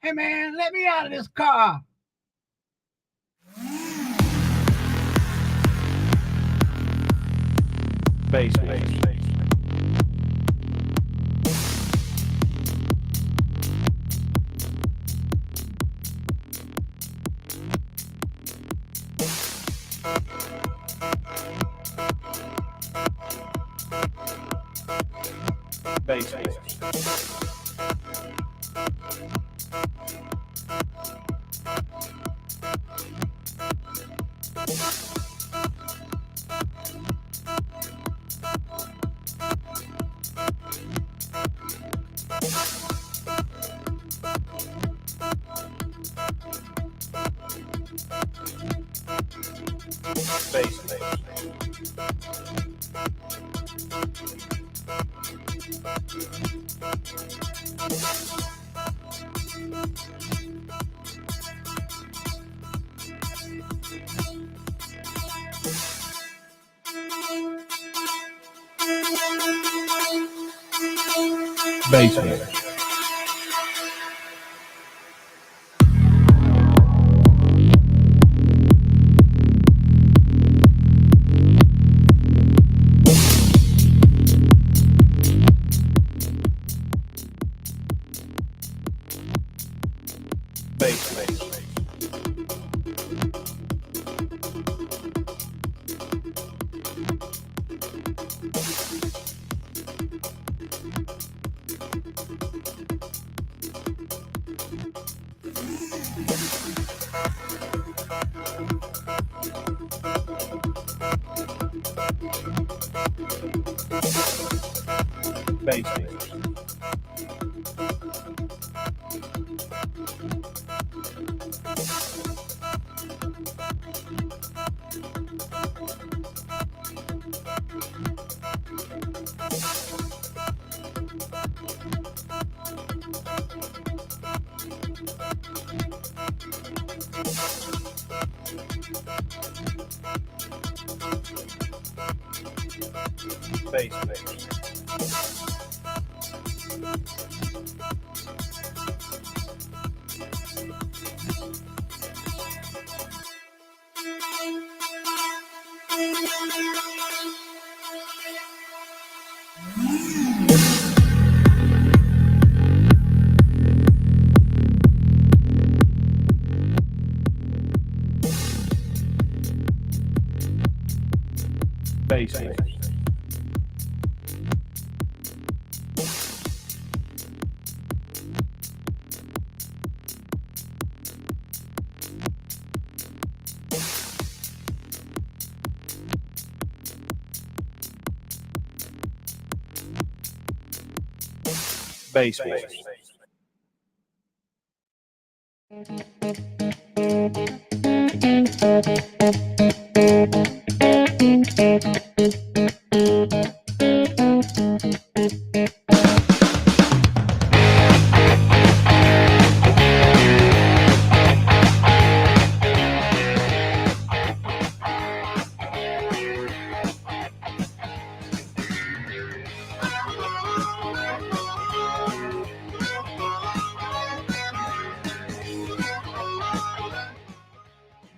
Hey, man, let me out of this car. Basement. Basement. Basement. Basement. Basement.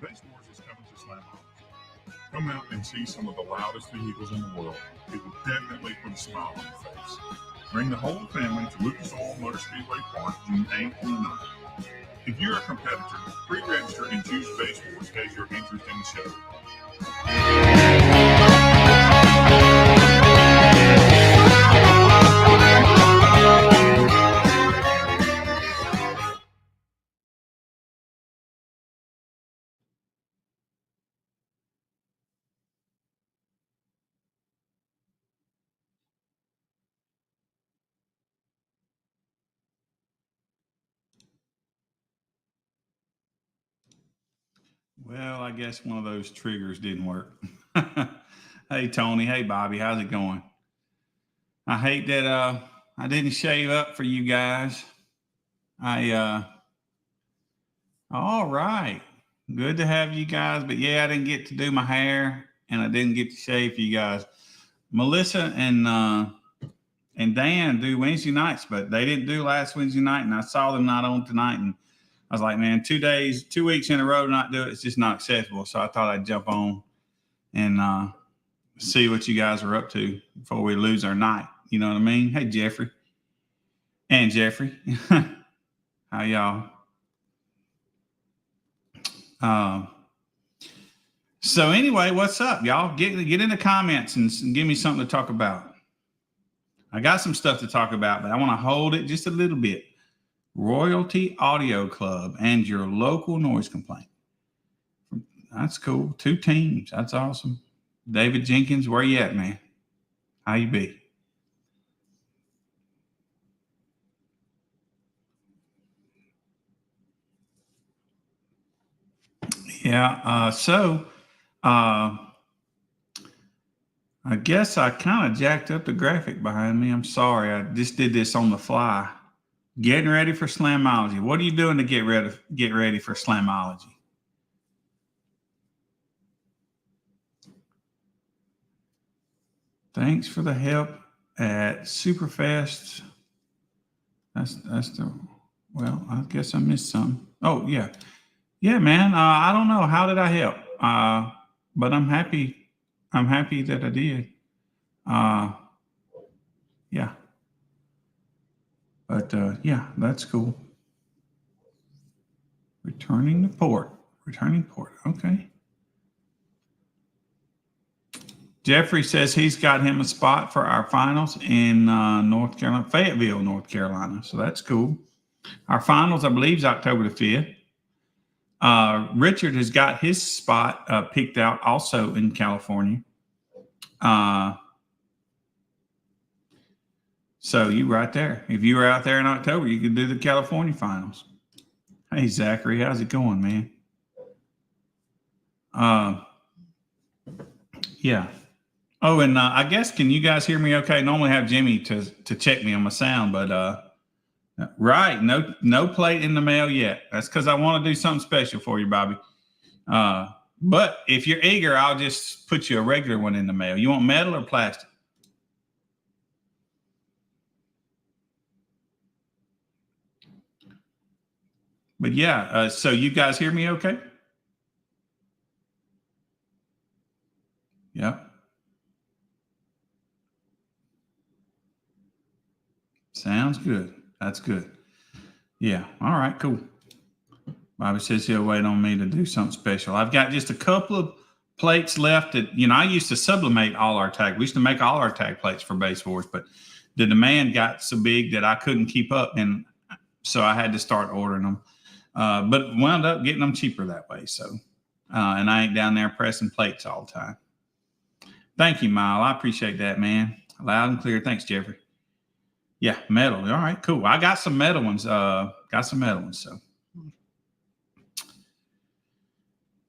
Basemores is coming to Slam Homes. Come out and see some of the loudest vehicles in the world. It will definitely put a smile on your face. Bring the whole family to Lucas Oil Motor Speedway Park June 8th and 9th. If you're a competitor, pre-register and choose Basemores as your interest in the show. Well, I guess one of those triggers didn't work. Hey, Tony. Hey, Bobby. How's it going? I hate that I didn't shave up for you guys. All right. Good to have you guys. But yeah, I didn't get to do my hair and I didn't get to shave for you guys. Melissa and Dan do Wednesday nights, but they didn't do last Wednesday night. And I saw them not on tonight. And I was like, man, 2 weeks in a row to not do it, it's just not acceptable. So I thought I'd jump on and see what you guys are up to before we lose our night. You know what I mean? Hey, Jeffrey. And Jeffrey. How y'all? So anyway, what's up, y'all? Get in the comments and give me something to talk about. I got some stuff to talk about, but I want to hold it just a little bit. Royalty Audio Club and your local noise complaint. That's cool. 2 teams. That's awesome. David Jenkins, where you at, man? How you be? Yeah. I guess I kind of jacked up the graphic behind me. I'm sorry. I just did this on the fly. Getting ready for Slamology. What are you doing to get ready for Slamology? Thanks for the help at Superfest. That's the, well, I guess I missed some. Oh, yeah. Yeah, man. I don't know. How did I help? But I'm happy. I'm happy that I did. Yeah. But yeah, that's cool. Returning port. Okay. Jeffrey says he's got him a spot for our finals in North Carolina, Fayetteville, North Carolina. So that's cool. Our finals, I believe, is October the 5th. Richard has got his spot picked out also in California. So you right there. If you were out there in October, you could do the California finals. Hey, Zachary, how's it going, man? Yeah. Oh, and I guess, can you guys hear me okay? Normally have Jimmy to check me on my sound, but right, no plate in the mail yet. That's because I want to do something special for you, Bobby. But if you're eager, I'll just put you a regular one in the mail. You want metal or plastic? But yeah, so you guys hear me okay? Yep. Sounds good. That's good. Yeah. All right, cool. Bobby says he'll wait on me to do something special. I've got just a couple of plates left that, I used to sublimate all our tag. We used to make all our tag plates for Base Wars, but the demand got so big that I couldn't keep up. And so I had to start ordering them. But wound up getting them cheaper that way. So, and I ain't down there pressing plates all the time. Thank you, Mile. I appreciate that, man. Loud and clear. Thanks, Jeffrey. Yeah, metal. All right, cool. I got some metal ones. So,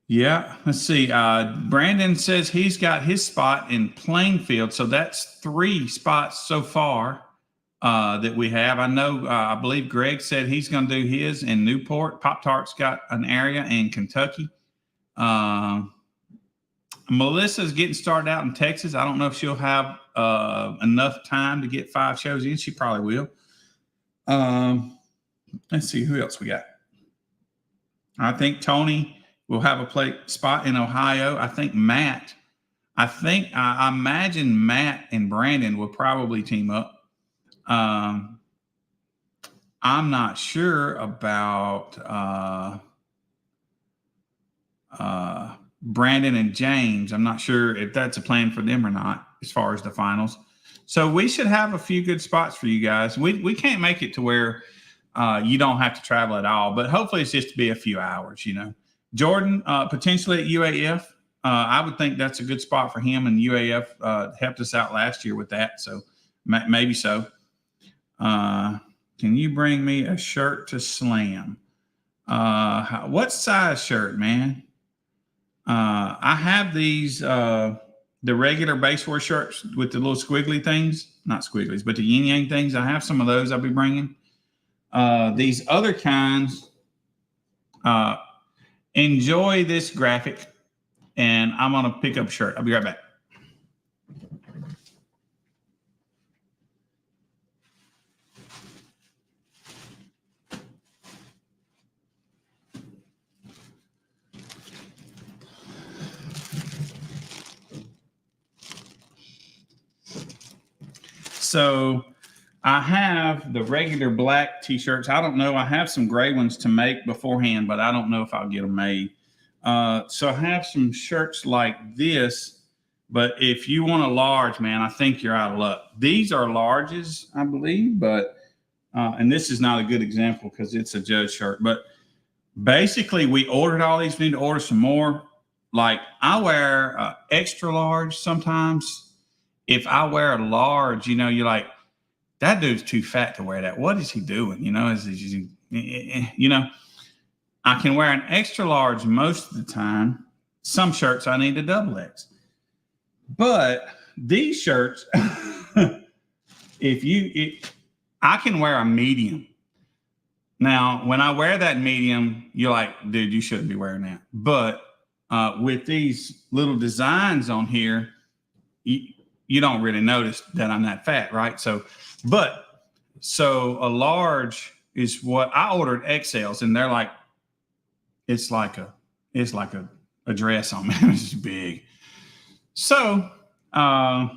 yeah, let's see. Brandon says he's got his spot in Plainfield. So that's 3 spots so far that we have. I know, I believe Greg said he's going to do his in Newport. Pop-Tart's got an area in Kentucky. Melissa's getting started out in Texas. I don't know if she'll have enough time to get 5 shows in. She probably will. Let's see who else we got. I think Tony will have a plate spot in Ohio. I think Matt. I imagine Matt and Brandon will probably team up. I'm not sure about Brandon and James. I'm not sure if that's a plan for them or not as far as the finals. So we should have a few good spots for you guys. We can't make it to where you don't have to travel at all, but hopefully it's just to be a few hours, Jordan, potentially at UAF. I would think that's a good spot for him, and UAF helped us out last year with that. So maybe so. Can you bring me a shirt to Slam? What size shirt, man? I have these, the regular Base War shirts with the little squiggly things, not squigglies, but the yin yang things. I have some of those I'll be bringing. These other kinds, enjoy this graphic, and I'm going to pick up a shirt. I'll be right back. So I have the regular black t-shirts. I don't know. I have some gray ones to make beforehand, but I don't know if I'll get them made. So I have some shirts like this, but if you want a large, man, I think you're out of luck. These are larges, I believe, but, and this is not a good example because it's a Judge shirt, but basically we ordered all these. We need to order some more. Like I wear extra large sometimes. If I wear a large, you know, you're like, that dude's too fat to wear that. What is he doing? You know, you know, I can wear an extra large most of the time. Some shirts I need a double X. But these shirts, I can wear a medium. Now, when I wear that medium, you're like, dude, you shouldn't be wearing that. But with these little designs on here, you don't really notice that I'm that fat, right? So a large is what I ordered XLs, and they're like, it's like a dress on me. It's just big. So I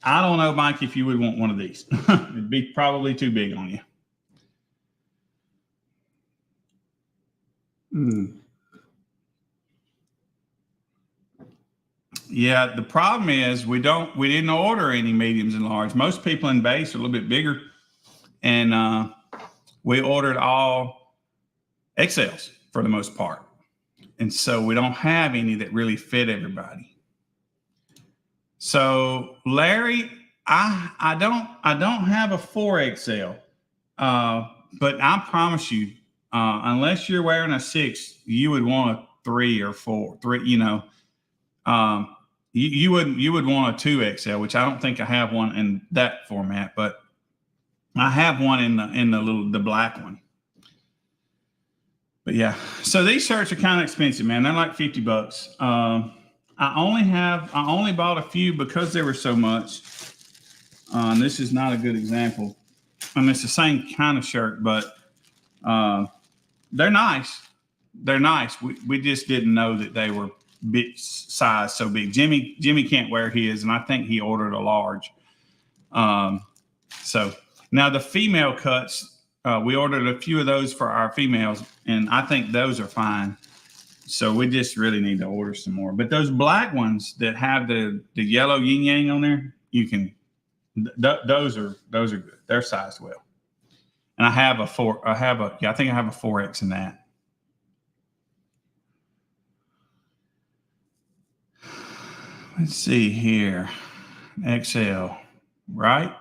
don't know, Mike, if you would want one of these. It'd be probably too big on you. Yeah, the problem is we didn't order any mediums and large. Most people in base are a little bit bigger, and we ordered all XLs for the most part, and so we don't have any that really fit everybody. So Larry, I don't have a 4XL, but I promise you, unless you're wearing a 6, you would want a 3 or 4. You know. You would want a 2XL, which I don't think I have one in that format, but I have one in the black one. But yeah, so these shirts are kind of expensive, man. They're like $50. I only bought a few because there were so much. And this is not a good example. I mean, it's the same kind of shirt, but they're nice. They're nice. We just didn't know that they were big size so big. Jimmy can't wear his, and I think he ordered a large. So now the female cuts, we ordered a few of those for our females, and I think those are fine. So we just really need to order some more. But those black ones that have the yellow yin yang on there, you can. Those are good. They're sized well. And I think I have a 4X in that. Let's see here. XL, right?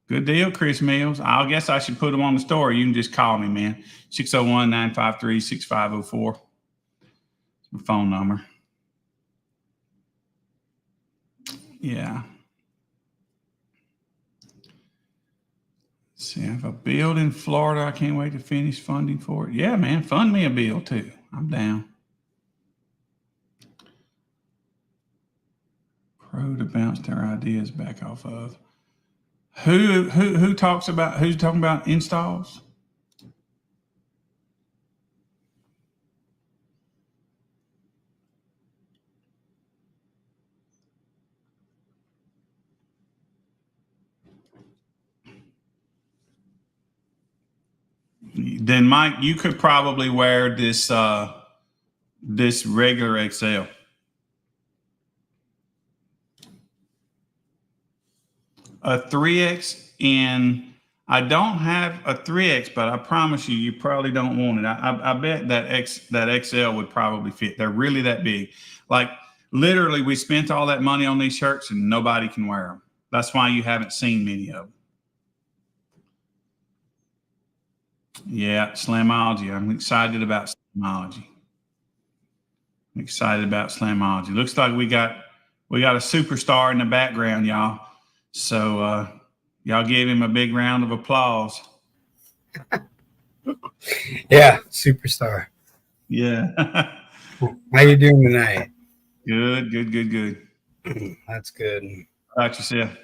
Good deal, Chris Mills. I guess I should put them on the store. You can just call me, man. 601-953-6504. That's my phone number. Yeah. Let's see, I have a build in Florida. I can't wait to finish funding for it. Yeah, man. Fund me a bill, too. I'm down. Pro to bounce their ideas back off of. Who's talking about installs? Then Mike, you could probably wear this regular XL. A 3X, and I don't have a 3X, but I promise you probably don't want it. I bet that XL would probably fit. They're really that big. Like literally, we spent all that money on these shirts, and nobody can wear them. That's why you haven't seen many of them. Yeah, Slamology. I'm excited about Slamology. Looks like we got a superstar in the background, y'all. So y'all give him a big round of applause. Yeah, superstar. Yeah. How you doing tonight? Good. That's good. How about yourself?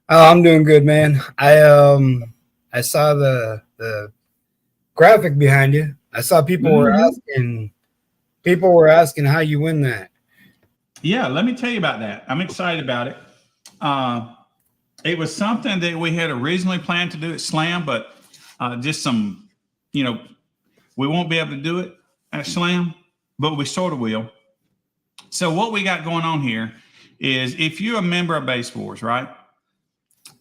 Oh, I'm doing good, man. I saw the graphic behind you. I saw people were asking how you win that. Yeah, let me tell you about that. I'm excited about it. It was something that we had originally planned to do at Slam, but just some, we won't be able to do it at Slam, but we sort of will. So what we got going on here is if you're a member of Base Wars, right,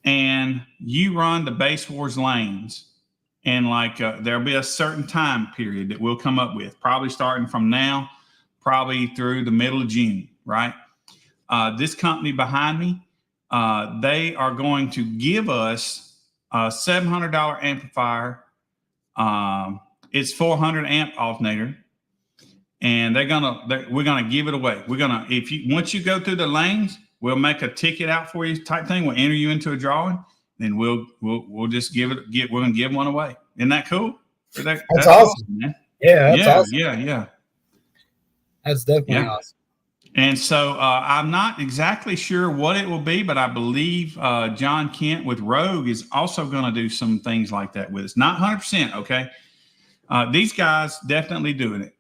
and you run the Base Wars lanes, and there'll be a certain time period that we'll come up with, probably starting from now, probably through the middle of June, right? This company behind me, they are going to give us a $700 amplifier. It's 400 amp alternator, and we're gonna give it away. Once you go through the lanes, we'll make a ticket out for you type thing. We'll enter you into a drawing, then we'll just we're gonna give one away. Isn't that cool? That's awesome, man. Yeah, that's awesome. Yeah. That's definitely awesome. And so I'm not exactly sure what it will be, but I believe John Kent with Rogue is also going to do some things like that with us. Not 100%, okay? These guys definitely doing it.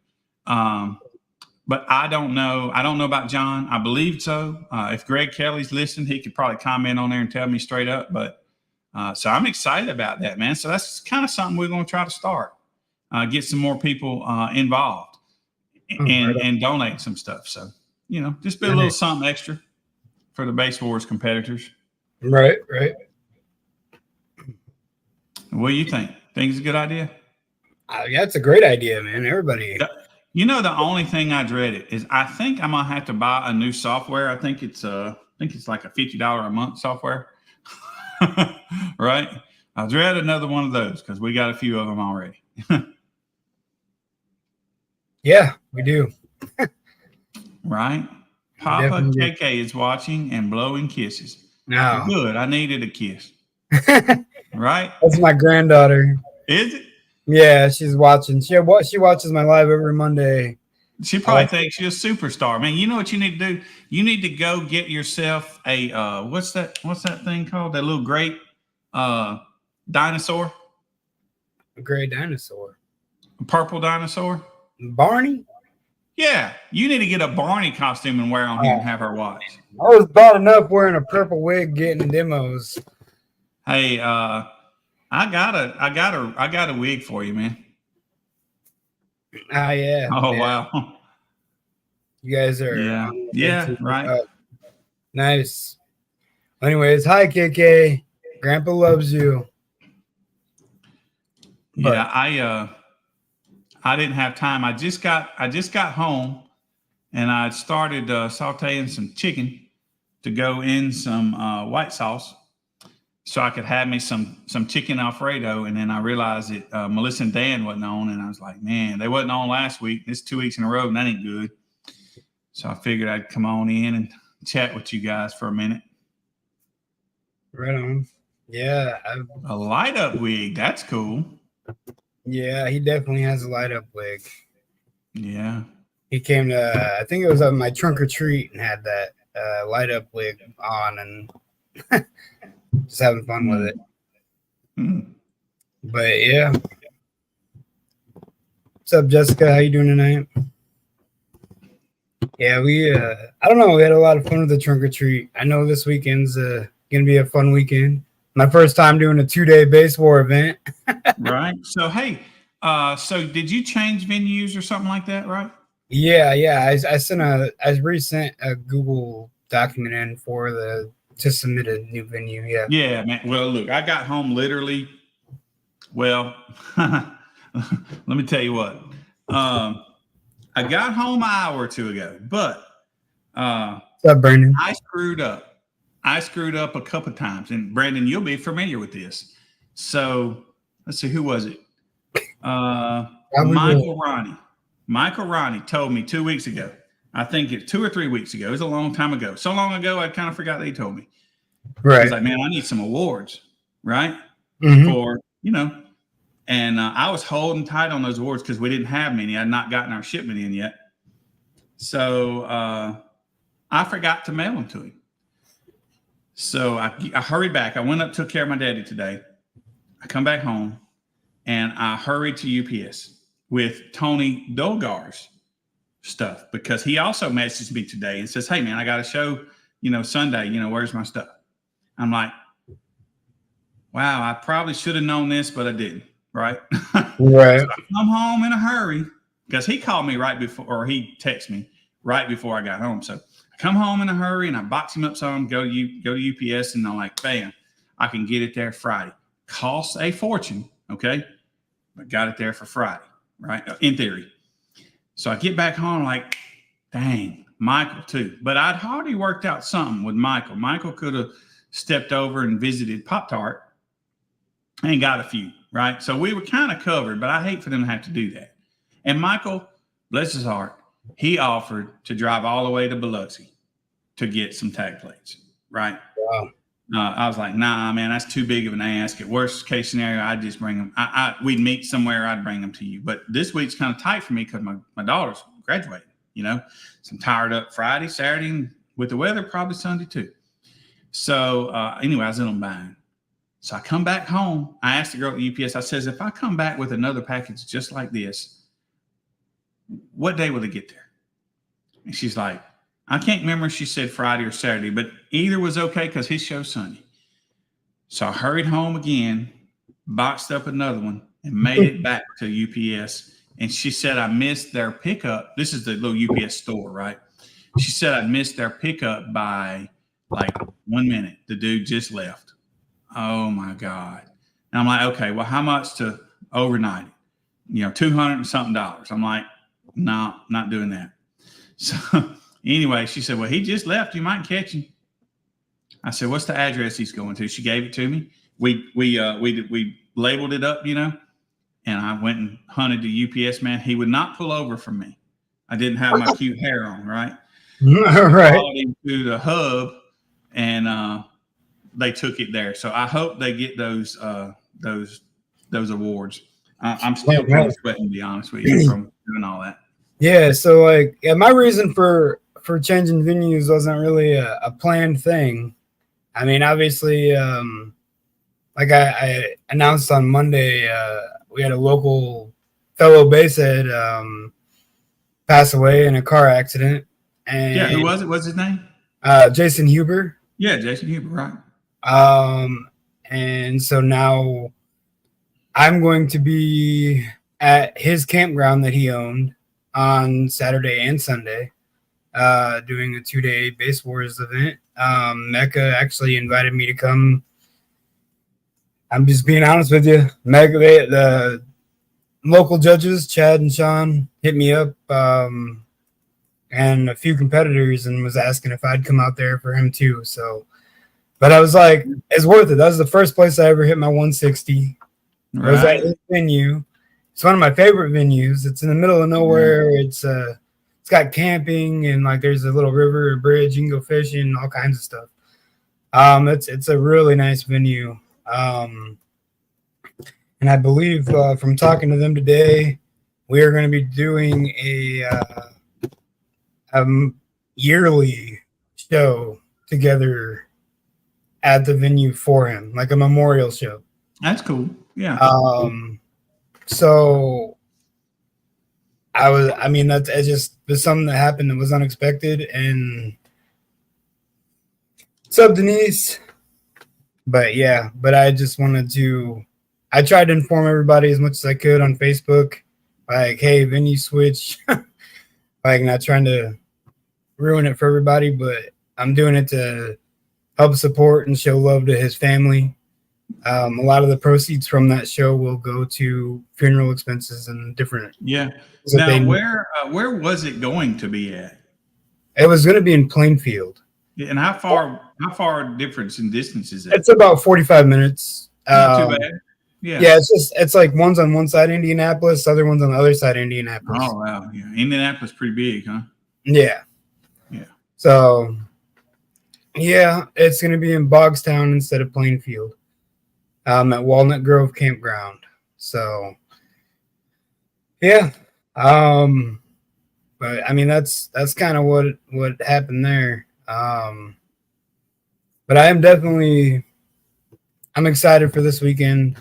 But I don't know. I don't know about John. I believe so. If Greg Kelly's listening, he could probably comment on there and tell me straight up. But so I'm excited about that, man. So that's kind of something we're going to try to start. Get some more people involved and donate some stuff. So, just be a little something extra for the Base Wars competitors. Right. What do you think? Think it's a good idea? Yeah, it's a great idea, man. Everybody. The only thing I dreaded is I think I'm gonna have to buy a new software. I think it's like a $50 a month software. Right? I dread another one of those because we got a few of them already. Yeah, we do. Right? Papa KK is watching and blowing kisses. No. Good. I needed a kiss. Right? That's my granddaughter. Is it? Yeah, she's watching. She watches my live every Monday. She probably thinks you're a superstar, man. You know what you need to do? You need to go get yourself a what's that thing called? That little great dinosaur? A gray dinosaur. A purple dinosaur? Barney? Yeah. You need to get a Barney costume and wear on here and have her watch. I was bad enough wearing a purple wig getting demos. Hey, I got a wig for you, man. Yeah. Oh, yeah. wow. You guys are right. Nice. Anyways, hi KK. Grandpa loves you. Yeah, I didn't have time. I just got home and I started sauteing some chicken to go in some white sauce so I could have me some chicken Alfredo. And then I realized that Melissa and Dan wasn't on, and I was like, man, they wasn't on last week. It's 2 weeks in a row, and that ain't good. So I figured I'd come on in and chat with you guys for a minute. Right on. Yeah. A light up wig. That's cool. Yeah, he definitely has a light up wig. Yeah. He came to, I think it was at my trunk or treat, and had that light up wig on and just having fun with it. Mm. But yeah. What's up, Jessica? How you doing tonight? Yeah, we I don't know, we had a lot of fun with the trunk or treat. I know this weekend's gonna be a fun weekend. My first time doing a 2-day Base War event. Right. So hey, so did you change venues or something like that, right? Yeah. I resent a Google document in to submit a new venue. Yeah. Yeah, man. Well, look, I got home literally. Well, let me tell you what. I got home an hour or two ago, but What's up, Brandon? I screwed up. A couple of times, and Brandon, you'll be familiar with this. So let's see, who was it? Michael Ronnie. Michael Ronnie told me 2 weeks ago. I think it's 2 or 3 weeks ago. It was a long time ago. So long ago, I kind of forgot that he told me. Right. He's like, man, I need some awards, right? Mm-hmm. For, And I was holding tight on those awards because we didn't have many. I had not gotten our shipment in yet. So I forgot to mail them to him. So I hurried back. I went up, took care of my daddy today. I come back home, and I hurried to UPS with Tony Dolgar's stuff because he also messaged me today and says, "Hey, man, I got a show, Sunday. Where's my stuff?" I'm like, wow, I probably should have known this, but I didn't. Right. Right. So I come home in a hurry because he called me right before, or he texted me right before I got home. So I come home in a hurry and I box him up some, go to UPS, and I'm like, bam, I can get it there Friday. Costs a fortune. Okay. But got it there for Friday. Right. In theory. So I get back home like, dang, Michael too. But I'd already worked out something with Michael. Michael could have stepped over and visited Pop-Tart and got a few. Right. So we were kind of covered, but I hate for them to have to do that. And Michael, bless his heart, he offered to drive all the way to Biloxi to get some tag plates. Right. Wow. I was like, nah, man, that's too big of an ask. At worst case scenario, I'd just bring them. We'd meet somewhere. I'd bring them to you. But this week's kind of tight for me because my daughter's graduating, So I'm tired up Friday, Saturday, and with the weather, probably Sunday too. So anyway, I was in a bind. So I come back home. I asked the girl at UPS, I says, if I come back with another package just like this, what day will it get there? And she's like, I can't remember if she said Friday or Saturday, but either was okay because his show's Sunday. So I hurried home again, boxed up another one, and made it back to UPS. And she said I missed their pickup. This is the little UPS store, right? She said I missed their pickup by like 1 minute. The dude just left. Oh my God. And I'm like, okay, well, how much to overnight it? $200 and something. I'm like, no, not doing that. So anyway, she said, well, he just left. You might catch him. I said, what's the address he's going to? She gave it to me. We labeled it up, and I went and hunted the UPS man. He would not pull over from me. I didn't have my cute hair on, right? Right. Called him to the hub, and they took it there. So I hope they get those awards. I'm still kind of sweating, to be honest with you, from doing all that. Yeah. So my reason for changing venues wasn't really a planned thing. I mean, obviously, like I announced on Monday, we had a local fellow basshead pass away in a car accident. And yeah, who was it? What's his name? Jason Huber. Yeah, Jason Huber, right. And so now I'm going to be at his campground that he owned on Saturday and Sunday, doing a 2-day Bass Wars event. Mecca actually invited me to come. I'm just being honest with you. Mecca, the local judges, Chad and Sean, hit me up, and a few competitors, and was asking if I'd come out there for him too. So, but I was like, it's worth it. That was the first place I ever hit my 160. Right. It was at this venue. It's one of my favorite venues. It's in the middle of nowhere. It's got camping, and like there's a little river, a bridge. You can go fishing, all kinds of stuff. It's a really nice venue. And I believe from talking to them today, we are going to be doing a yearly show together at the venue for him, like a memorial show. That's cool. Yeah. So it's just there's something that happened that was unexpected, and what's up, Denise? But I just I tried to inform everybody as much as I could on Facebook, like, hey, venue switch, like not trying to ruin it for everybody, but I'm doing it to help support and show love to his family. A lot of the proceeds from that show will go to funeral expenses and different. Yeah. Now, where was it going to be at? It was going to be in Plainfield. And how far difference in distance is it? It's about 45 minutes. Not too bad. Yeah. Yeah, it's like one's on one side Indianapolis, other one's on the other side Indianapolis. Oh wow, yeah. Indianapolis pretty big, huh? Yeah. Yeah. So yeah, it's gonna be in Bogstown instead of Plainfield. At Walnut Grove Campground. So yeah. But I mean that's kind of what happened there. But I'm excited for this weekend.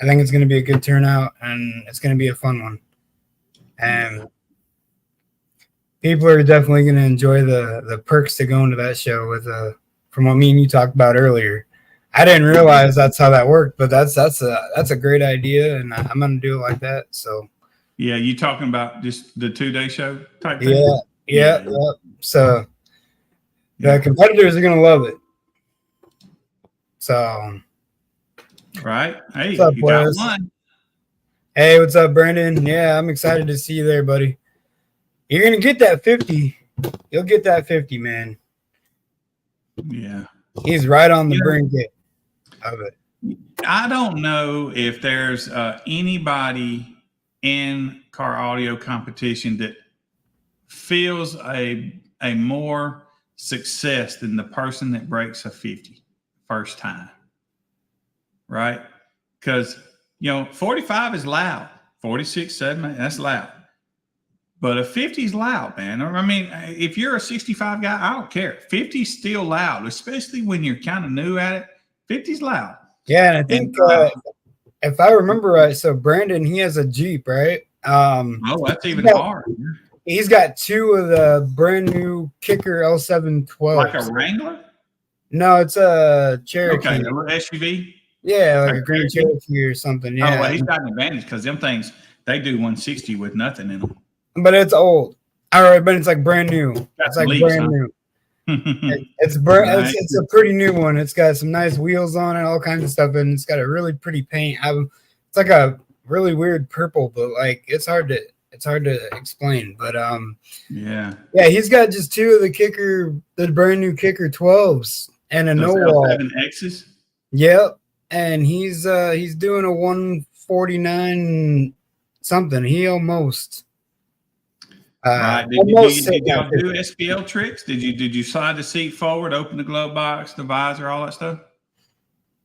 I think it's going to be a good turnout, and it's going to be a fun one. And people are definitely going to enjoy the perks to going to that show with from what me and you talked about earlier. I didn't realize that's how that worked, but that's a great idea, and I'm going to do it like that. So Yeah, you talking about just the 2-day show type thing? Yeah. So the competitors are going to love it. So Right. Hey, What's up, you got boys? one. hey, what's up, Brandon? Yeah, I'm excited to see you there, buddy. You're going to get that 50. You'll get that 50, man. Yeah. He's right on the Yeah. brink of it. I don't know if there's anybody in car audio competition that feels a more success than the person that breaks a 50 first time. Right? Because, 45 is loud. 46, 7, that's loud. But a 50 is loud, man. I mean, if you're a 65 guy, I don't care. 50 is still loud, especially when you're kind of new at it. 50 is loud. Yeah, and I think if I remember right, so Brandon, he has a Jeep, right? Oh, that's even Yeah. hard. He's got 2 of the brand new Kicker L712. Like a Wrangler? No, it's a Cherokee. Okay, a little SUV. Yeah, like Like a Grand Cherokee or something. Oh, Yeah, well, he's got an advantage because them things, they do 160 with nothing in them. but it's old. All right, but it's like brand new. It's like leaks, brand huh? new. Right. It's a pretty new one. It's got some nice wheels on it, all kinds of stuff, and it's got a really pretty paint. It's like a really weird purple, but like it's hard to explain. But Yeah. he's got just 2 of the brand new Kicker 12s and a no wall. L7Xs? Yep, and he's doing a 149 something. He almost. Right. Did y'all do SPL tricks? Did you slide the seat forward, open the glove box, the visor, all that stuff?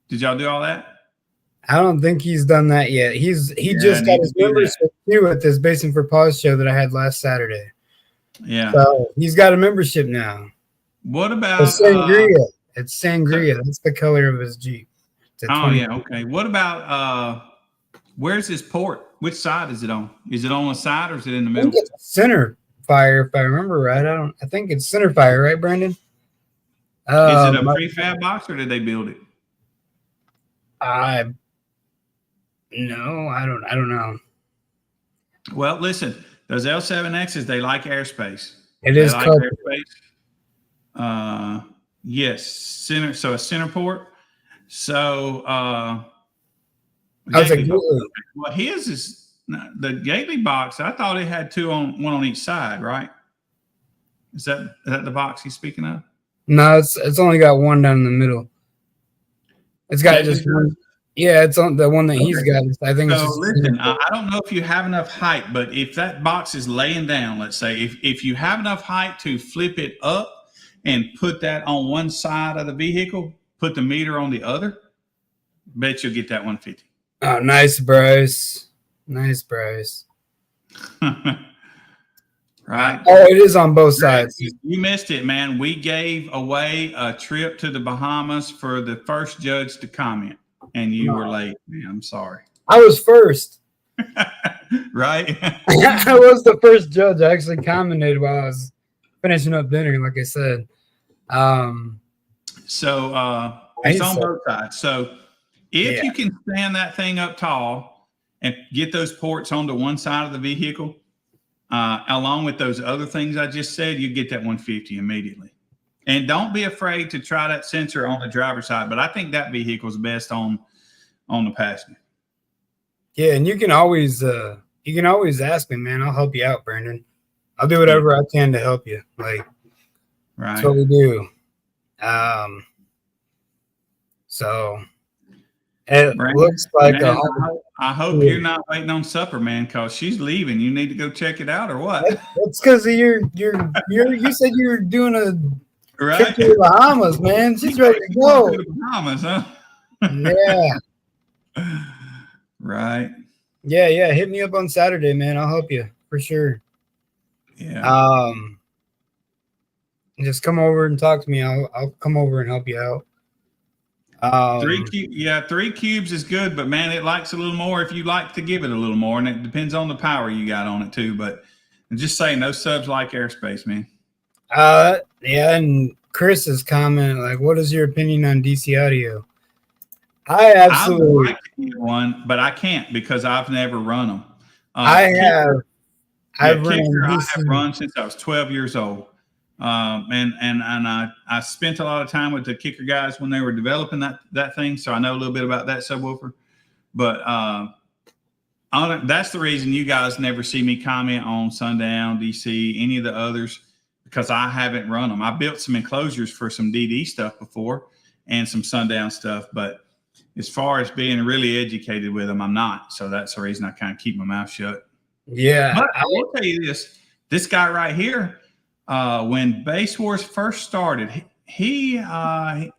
Did y'all do all that? I don't think he's done that yet. He just I got need his to do membership too at this Basing for Pause show that I had last Saturday. Yeah. So he's got a membership now. What about It's Sangria. It's Sangria. That's the color of his Jeep. It's a 20. yeah, okay. What about where's his port? Which side is it on? Is it on the side or is it in the I middle? think it's center fire, if I remember right. I think it's center fire, right, Brandon? Is it a My- prefab box or did they build it? No, I don't know. Well, listen, those L7Xs, they like airspace. It They is like called airspace. Yes, center. So a center port. So I was like, Gately box. Well, his is the Gately box. I thought it had 2 on one on each side, right? Is that the box he's speaking of? no, it's only got 1 down in the middle. It's got Gately just one. Yeah, it's on the one that he's got. I think it's So just listen, I don't know if you have enough height, but if that box is laying down, let's say, if you have enough height to flip it up and put that on one side of the vehicle, put the meter on the other, bet you'll get that 150. Oh, nice, Bryce. Nice, Bryce. Right? Oh, it is on both sides. You missed it, man. We gave away a trip to the Bahamas for the first judge to comment, and you were late. Man, I'm sorry. I was first. Right? I was the first judge. I actually commented while I was finishing up dinner, like I said. So it's on both sides. So if you can stand that thing up tall and get those ports onto one side of the vehicle, along with those other things I just said, you get that 150 immediately. And don't be afraid to try that sensor on the driver's side. But I think that vehicle's best on the passenger. Yeah, and you can always ask me, man. I'll help you out, Brandon. I'll do whatever I can to help you. Like, Right. that's what we do. So it Brandon, looks like man, I hope you're not waiting on supper, man, because she's leaving. You need to go check it out or what? That's because of you said you were doing a Right? trip to the Bahamas, man. She's ready to go. To the Bahamas, huh? Yeah. Right. Yeah, yeah. Hit me up on Saturday, man. I'll help you for sure. Yeah. Just come over and talk to me. I'll come over and help you out. Three cubes is good, but man, it likes a little more if you like to give it a little more, and it depends on the power you got on it too. But just say no subs like airspace, man. Yeah, and Chris's comment, like, what is your opinion on DC audio? I absolutely I would like to get one, but I can't because I've never run them. I've Kicker, I have DC. run since I was 12 years old. And I spent a lot of time with the Kicker guys when they were developing that thing, so I know a little bit about that subwoofer. But that's the reason you guys never see me comment on Sundown, DC, any of the others, because I haven't run them. I built some enclosures for some DD stuff before and some Sundown stuff, but as far as being really educated with them, I'm not. So that's the reason I kind of keep my mouth shut. Yeah, but I will tell you this guy right here. When Base Wars first started, he and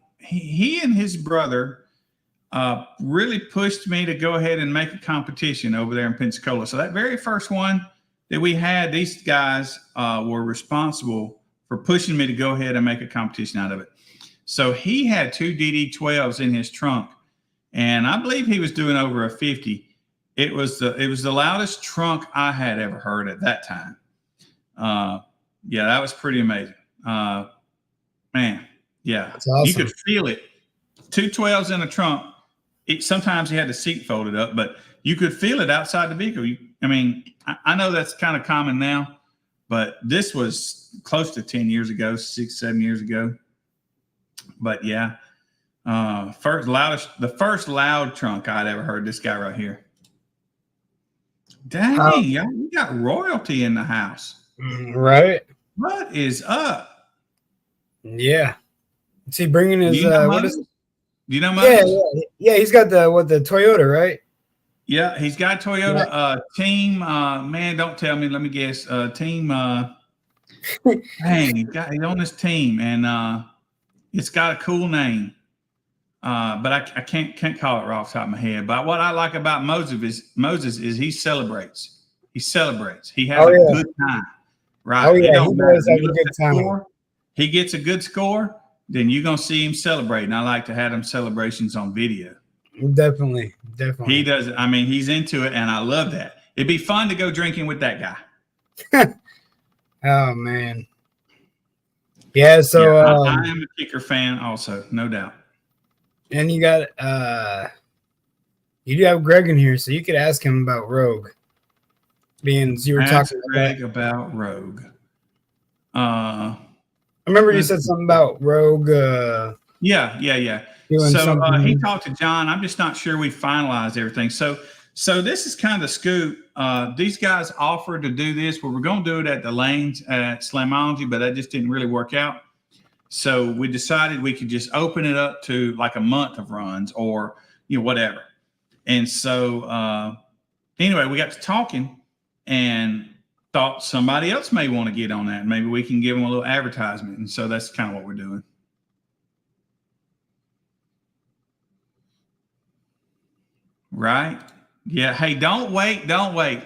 his brother really pushed me to go ahead and make a competition over there in Pensacola. So that very first one that we had, these guys were responsible for pushing me to go ahead and make a competition out of it. So he had 2 DD12s in his trunk, and I believe he was doing over a 50. It was the loudest trunk I had ever heard at that time. Yeah, that was pretty amazing. Man, yeah. That's awesome. You could feel it. 2 12s in a trunk. Sometimes he had the seat folded up, but you could feel it outside the vehicle. I know that's kind of common now, but this was close to 10 years ago, 6, 7 years ago. But yeah, the first loud trunk I'd ever heard, this guy right here. Dang, y'all, we got royalty in the house. Right. What is up? Yeah. Is he bringing his what is? Do you know Moses? Yeah. He's got the Toyota, right? Yeah, he's got Toyota. Yeah. Team. Man, don't tell me. Let me guess. Team. Dang, he's on this team, and it's got a cool name. But I can't call it right off the top of my head. But what I like about Moses is he celebrates. He celebrates. He has a good time. Right. Oh, yeah. He does have a good time. He gets a good score, then you're going to see him celebrating. I like to have them celebrations on video. Definitely. He does. I mean, he's into it, and I love that. It'd be fun to go drinking with that guy. Oh, man. Yeah, so I am a Kicker fan also, no doubt. And you got you do have Greg in here, so you could ask him about Rogue. Being you were talking about Rogue. I remember you said something about Rogue. Yeah. So he talked to John. I'm just not sure we finalized everything. So this is kind of the scoop. These guys offered to do this. We're going to do it at the lanes at Slamology, but that just didn't really work out. So we decided we could just open it up to like a month of runs or whatever. And so anyway, we got to talking and thought somebody else may want to get on that. Maybe we can give them a little advertisement. And so that's kind of what we're doing. Right? Yeah. Hey, don't wait.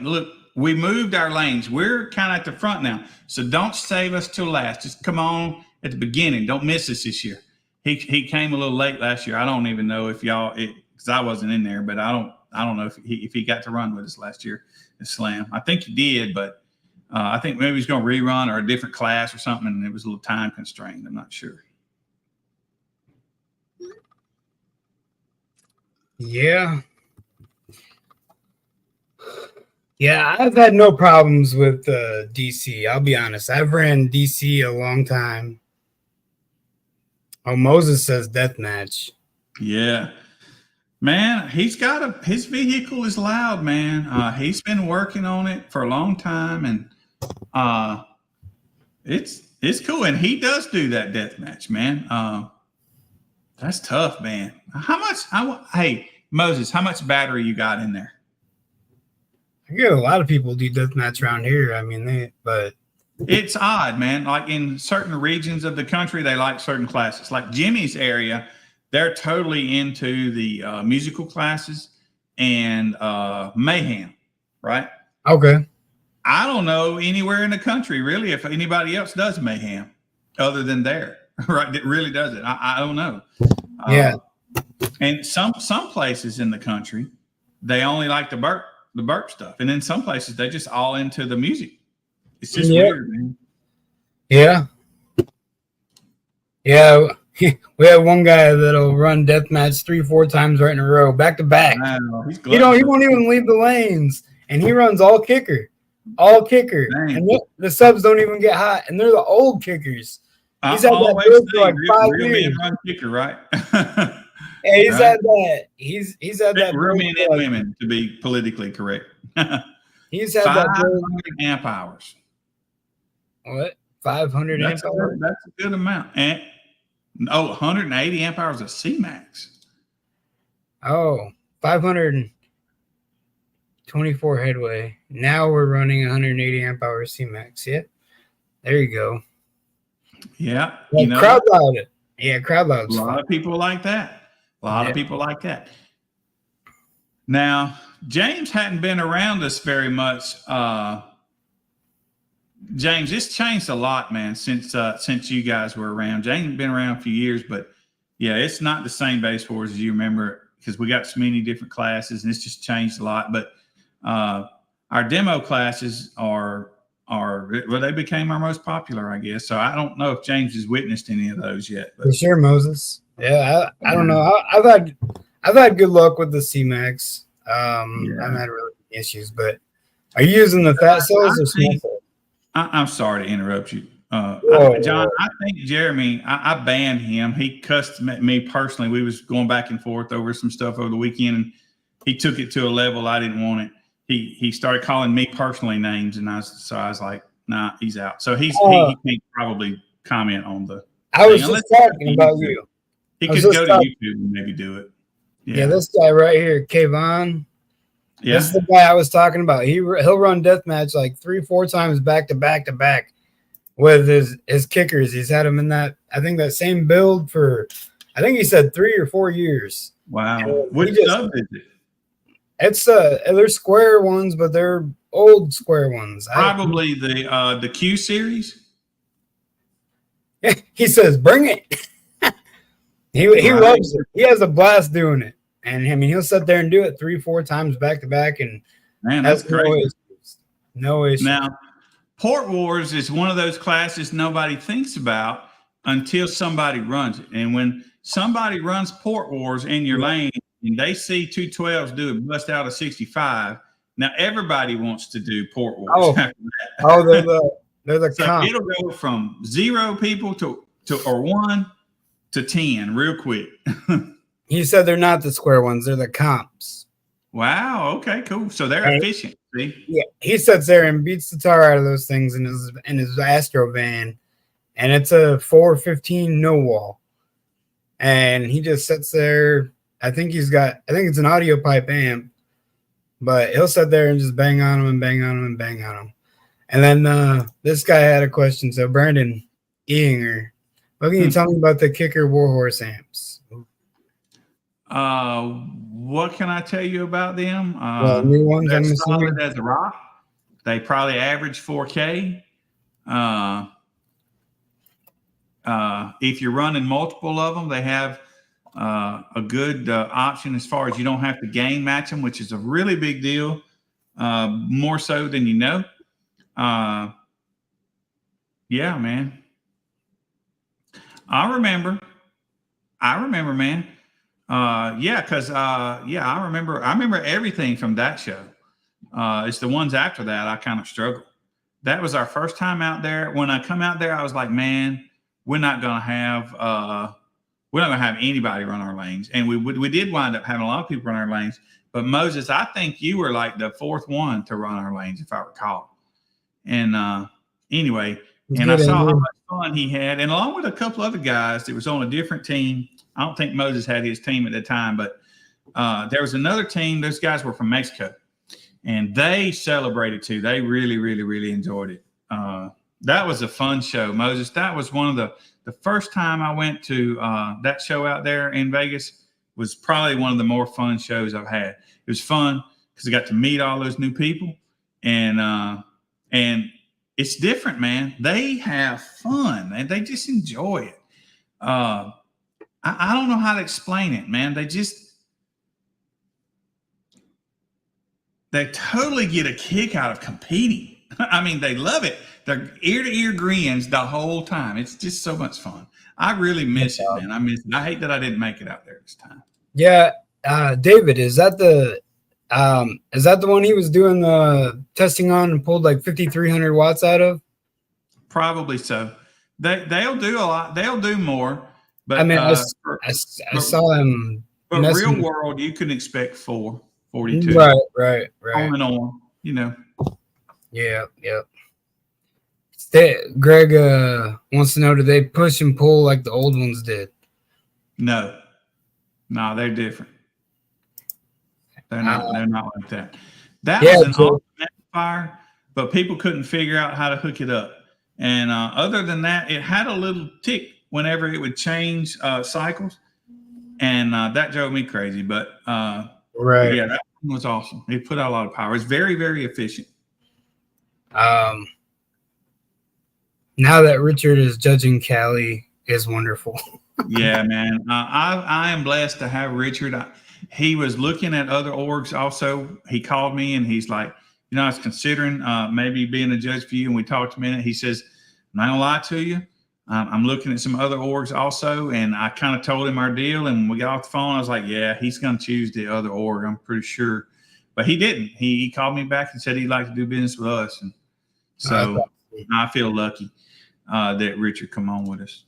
Look, we moved our lanes. We're kind of at the front now. So don't save us till last. Just come on at the beginning. Don't miss us this year. He came a little late last year. I don't even know if because I wasn't in there, but I don't know if he got to run with us last year at Slam. I think he did, but I think maybe he's going to rerun or a different class or something, and it was a little time constrained. I'm not sure. Yeah. Yeah, I've had no problems with DC. I'll be honest. I've ran DC a long time. Oh, Moses says deathmatch. Yeah. Man, his vehicle is loud, man. He's been working on it for a long time, and it's cool. And he does do that deathmatch, man. That's tough, man. Hey, Moses, how much battery you got in there? I get a lot of people do deathmatch around here. I mean, but it's odd, man. Like in certain regions of the country, they like certain classes. Like Jimmy's area, they're totally into the musical classes, and Mayhem, right? Okay. I don't know anywhere in the country really if anybody else does Mayhem other than there, right? That really does it. I don't know. Yeah. And some places in the country, they only like the burp stuff, and then some places they just all into the music. It's just weird, man. Yeah. Yeah. We have one guy that'll run deathmatch 3-4 times right in a row, back to back. Wow, he's He won't even leave the lanes, and he runs all kicker. Dang. And the subs don't even get hot, and they're the old kickers. He's I had that always build for say like 5 real years. men run kicker, right? Yeah, he's Right. had that. He's had that. Real build men for and like- women, to be politically correct. He's had that. 500 build- amp hours. What? 500 amp hours? That's a good amount. And 180 amp hours of C-Max. Oh, 524 headway. Now we're running 180 amp hours C-Max. Yeah. There you go. Yeah. Well, You know, crowd loud it. Yeah, crowd a loud's lot fun. of people like that. A lot Yeah. of people like that. Now, James hadn't been around us very much. James, it's changed a lot, man, since you guys were around. James has been around a few years, but yeah, it's not the same Base Wars as you remember because we got so many different classes, and it's just changed a lot. But our demo classes are well, they became our most popular, I guess. So I don't know if James has witnessed any of those yet. But For sure, Moses. Yeah, I don't know. I've had good luck with the C-Max. I haven't had really issues, but are you using the fat cells or small cells? I'm sorry to interrupt you. Whoa. John, I think Jeremy, I banned him. He cussed me personally. We was going back and forth over some stuff over the weekend, and he took it to a level I didn't want it. He started calling me personally names, and I was like, nah, he's out. So he can't probably comment on the. I was thing, just talking about you. He I was could just go to talking- YouTube and maybe do it. Yeah, this guy right here, Kayvon. Yeah. This is the guy I was talking about. He'll run deathmatch like 3-4 times back to back to back with his kickers. He's had them in that, I think, that same build for, I think he said 3 or 4 years. Wow. He Which just- sub is it? It's they're square ones, but they're old square ones. Probably the Q series. He says, "Bring it." he Right. loves it. He has a blast doing it, and I mean, he'll sit there and do it 3-4 times back to back, and Man, that's no crazy. issues. No issues. Now, Port Wars is one of those classes nobody thinks about until somebody runs it. And when somebody runs Port Wars in your lane and they see 212s do a bust out of 65, now everybody wants to do Port Wars. Oh. after that. Oh, they're the So comp. it'll go from 0 people to or 1 to 10 real quick. He said they're not the square ones; they're the comps. Wow. Okay, cool. So they're Right. efficient. See? Yeah, he sits there and beats the tar out of those things in his Astro van, and it's a 415 no wall, and he just sits there. I think it's an audio pipe amp, but he'll sit there and just bang on them and bang on them and bang on them. And then this guy had a question. So Brandon Ehinger, what can you tell me about the Kicker Warhorse amps? What can I tell you about them? New ones, They're I'm assuming. solid as a rock. They probably average 4K. If you're running multiple of them, they have a good option as far as you don't have to gain match them, which is a really big deal, more so than you know. Yeah, man. I remember, man. Because I remember everything from that show. It's the ones after that I kind of struggled. That was our first time out there. When I come out there, I was like, man, we're not gonna have anybody run our lanes. And we did wind up having a lot of people run our lanes. But Moses, I think you were like the fourth one to run our lanes, if I recall. And anyway, and I saw how much fun he had, and along with a couple other guys that was on a different team. I don't think Moses had his team at the time, but there was another team. Those guys were from Mexico, and they celebrated too. They really, really, really enjoyed it. That was a fun show, Moses. That was one of the first time I went to that show out there in Vegas. Was probably one of the more fun shows I've had. It was fun because I got to meet all those new people, and it's different, man. They have fun and they just enjoy it. I don't know how to explain it, man. They totally get a kick out of competing. I mean, they love it. They're ear to ear grins the whole time. It's just so much fun. I really miss it, man. I miss it. I hate that I didn't make it out there this time. Yeah, David, is that the one he was doing the testing on and pulled like 5,300 watts out of? Probably so. They'll do a lot. They'll do more. But I mean, I saw him. But real world, you can expect 442. Right. On and on, you know. Yeah. Greg wants to know, do they push and pull like the old ones did? No, they're different. They're not like that. That was an awesome amplifier, but people couldn't figure out how to hook it up. And other than that, it had a little tick whenever it would change cycles, and that drove me crazy. But right, yeah, that one was awesome. It put out a lot of power. It's very, very efficient. Now that Richard is judging Cali is wonderful. Yeah, man. I am blessed to have Richard. He was looking at other orgs also. He called me and he's like, you know, I was considering maybe being a judge for you. And we talked a minute. He says, I'm not gonna lie to you. I'm looking at some other orgs also. And I kind of told him our deal. And when we got off the phone, I was like, yeah, he's going to choose the other org. I'm pretty sure. But he didn't. He called me back and said he'd like to do business with us. And so I feel lucky that Richard come on with us.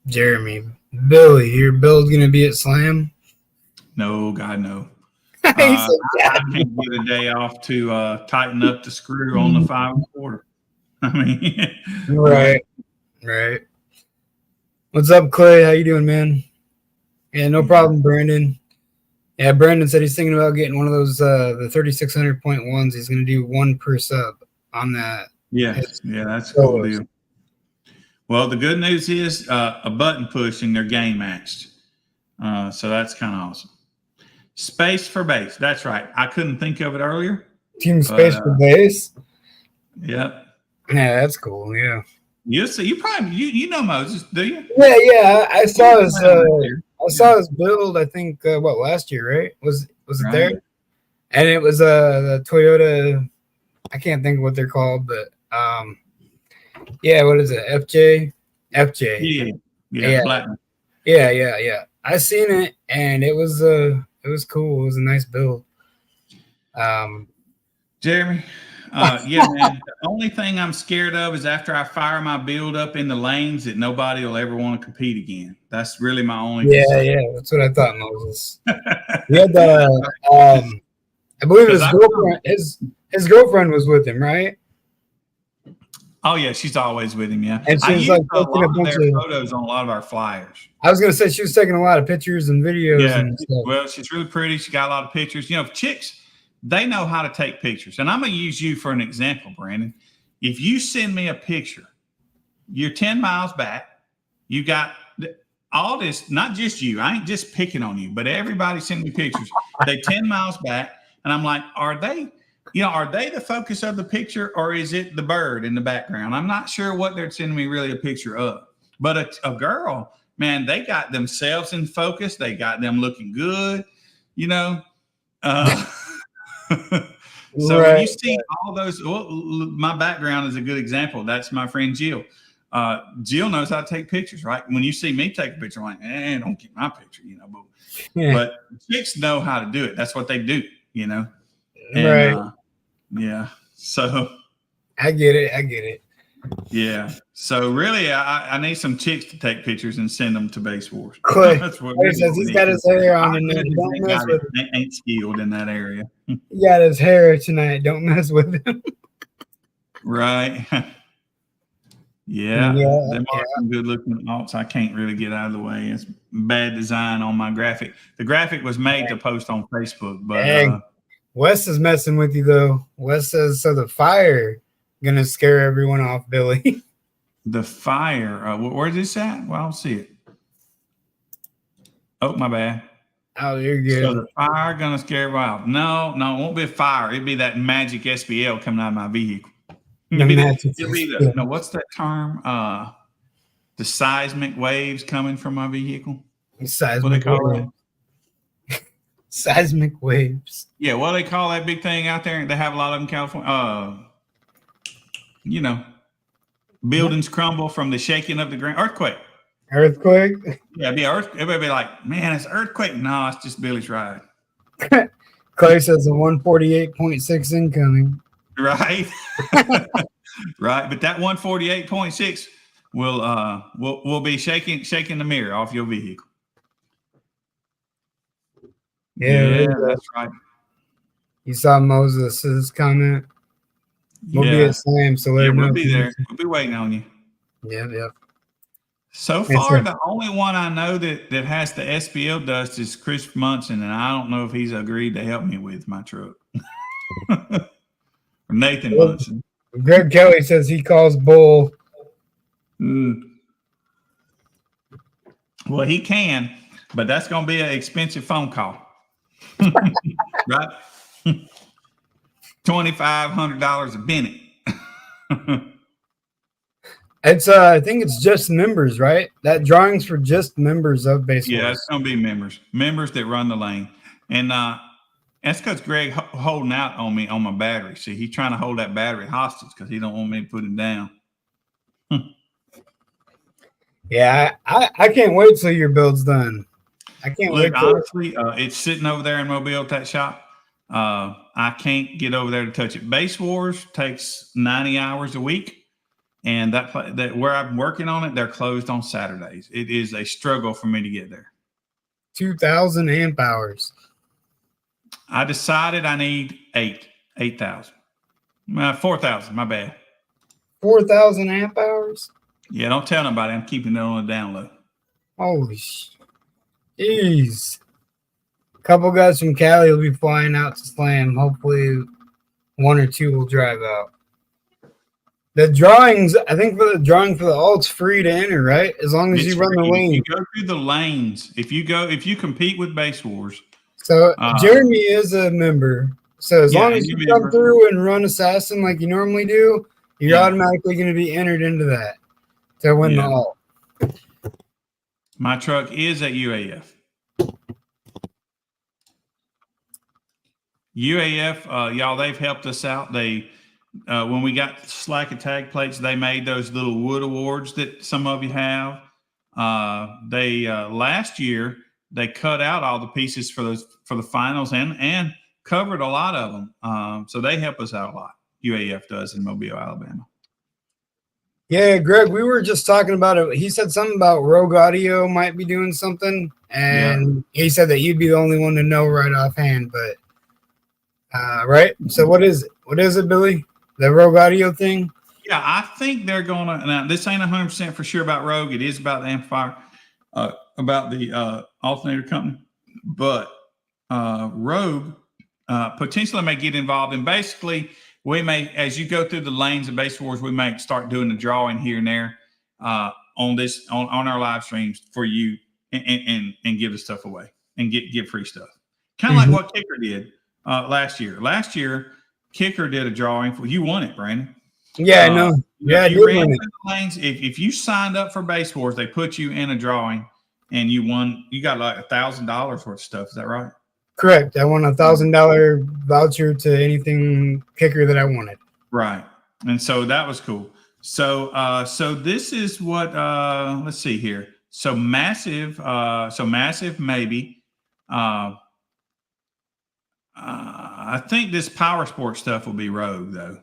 Jeremy, Billy, your build going to be at Slam? No, God, no. I can't get a day off to tighten up the screw on the 5 1/4. I mean, right. What's up, Clay? How you doing, man? Yeah, no problem, Brandon. Yeah, Brandon said he's thinking about getting one of those the 3600.1s. He's going to do one per sub on that. Yeah, that's a cool deal. Well, the good news is a button push and they're gain matched. So that's kind of awesome. Space for bass. That's right. I couldn't think of it earlier. Team Space for bass? Yep. Yeah, that's cool. Yeah. You probably you know Moses, do you? Yeah. I saw his build. I think last year, right? Was it right there? And it was the Toyota. I can't think of what they're called, but yeah. What is it? FJ. Yeah. Platinum. Yeah. I seen it, and it was cool. It was a nice build. Jeremy. Yeah, man. The only thing I'm scared of is after I fire my build up in the lanes that nobody will ever want to compete again. That's really my only concern. Yeah. That's what I thought, Moses. He had I believe his girlfriend. His girlfriend was with him, right? Oh yeah, she's always with him. Yeah, and she's like taking a bunch of photos on a lot of our flyers. I was gonna say she was taking a lot of pictures and videos. Yeah, and stuff. Well, she's really pretty. She got a lot of pictures. You know, chicks, they know how to take pictures. And I'm going to use you for an example, Brandon. If you send me a picture, you're 10 miles back, you got all this, not just you, I ain't just picking on you, but everybody send me pictures. They 10 miles back, and I'm like, are they the focus of the picture, or is it the bird in the background? I'm not sure what they're sending me really a picture of. But a girl, man, they got themselves in focus. They got them looking good, you know. So when you see all those, my background is a good example. That's my friend Jill. Jill knows how to take pictures, right? When you see me take a picture, I'm like, don't get my picture, you know. But chicks know how to do it. That's what they do, you know. And, yeah. So I get it. Yeah. So really, I need some chicks to take pictures and send them to Base Wars. Clay, That's what says he's got his hair on and don't mess with him. They ain't skilled in that area. He got his hair tonight. Don't mess with him. Right. Yeah. Them are some good looking alts. I can't really get out of the way. It's bad design on my graphic. The graphic was made to post on Facebook, but Wes is messing with you though. Wes says so the fire gonna scare everyone off, Billy. The fire. Where's this at? Well, I don't see it. Oh, my bad. Oh, you're good. So the fire gonna scare wild. No, it won't be a fire. It'd be that magic SBL coming out of my vehicle. It'd be what's that term? The seismic waves coming from my vehicle. What they call it? Seismic waves. Yeah, what do they call that big thing out there? They have a lot of them in California. Buildings crumble from the shaking of the ground. Earthquake. Earthquake? Yeah, it'd be everybody be like, man, it's earthquake. No, it's just Billy's ride. Clay says a 148.6 incoming. Right. Right. But that 148.6 will be shaking the mirror off your vehicle. Yeah, that's right. You saw Moses' comment. We'll be at Slam, so we'll be there. We'll be waiting on you. Yeah. So far, the only one I know that has the SPL dust is Chris Munson, and I don't know if he's agreed to help me with my truck. Or Nathan Munson. Greg Kelly says he calls bull. Well, he can, but that's going to be an expensive phone call. Right? $2,500 a minute. It's I think it's just members, right? That drawing's for just members of Base Wars. Yeah, it's gonna be members that run the lane, and that's because Greg holding out on me on my battery. See, he's trying to hold that battery hostage because he don't want me to put it down. Yeah, I can't wait till your build's done. I can't wait. Honestly, it's sitting over there in Mobile at that shop. I can't get over there to touch it. Base Wars takes 90 hours a week. And that where I'm working on it, they're closed on Saturdays. It is a struggle for me to get there. 2,000 amp hours. I decided I need 8,000. 4,000, my bad. 4,000 amp hours? Yeah, don't tell nobody. I'm keeping it on the down low. Holy jeez. A couple guys from Cali will be flying out to Slam. Hopefully one or two will drive out. The drawings, I think for the drawing for the alt's free to enter, right? As long as you run the lane. You go through the lanes. If you compete with Base Wars. So Jeremy is a member. So as long as you come through and run Assassin like you normally do, you're automatically going to be entered into that to win the alt. My truck is at UAF. UAF, they've helped us out. They when we got slack and tag plates, they made those little wood awards that some of you have. They last year they cut out all the pieces for the finals and covered a lot of them. So they help us out a lot. UAF does in Mobile, Alabama. Yeah, Greg, we were just talking about it. He said something about Rogue Audio might be doing something, and he said that you'd be the only one to know right offhand. But right. So what is it? What is it, Billy? The Rogue Audio thing? Yeah, I think they're gonna. Now, this ain't 100% for sure about Rogue. It is about the amplifier, about the alternator company. But Rogue potentially may get involved. And basically, we may, as you go through the lanes of Base Wars, we may start doing the drawing here and there on our live streams for you, and give the stuff away and get free stuff. Kind of like what Kicker did last year. Last year, Kicker did a drawing for you. Won it, Brandon. Yeah, I know. Yeah, you ran through the lanes. If you signed up for Base Wars, they put you in a drawing, and you won. You got like $1,000 worth of stuff. Is that right? Correct. I won $1,000 voucher to anything Kicker that I wanted. Right, and so that was cool. So, so this is what. Let's see here. So massive. Maybe. I think this power sport stuff will be Rogue though.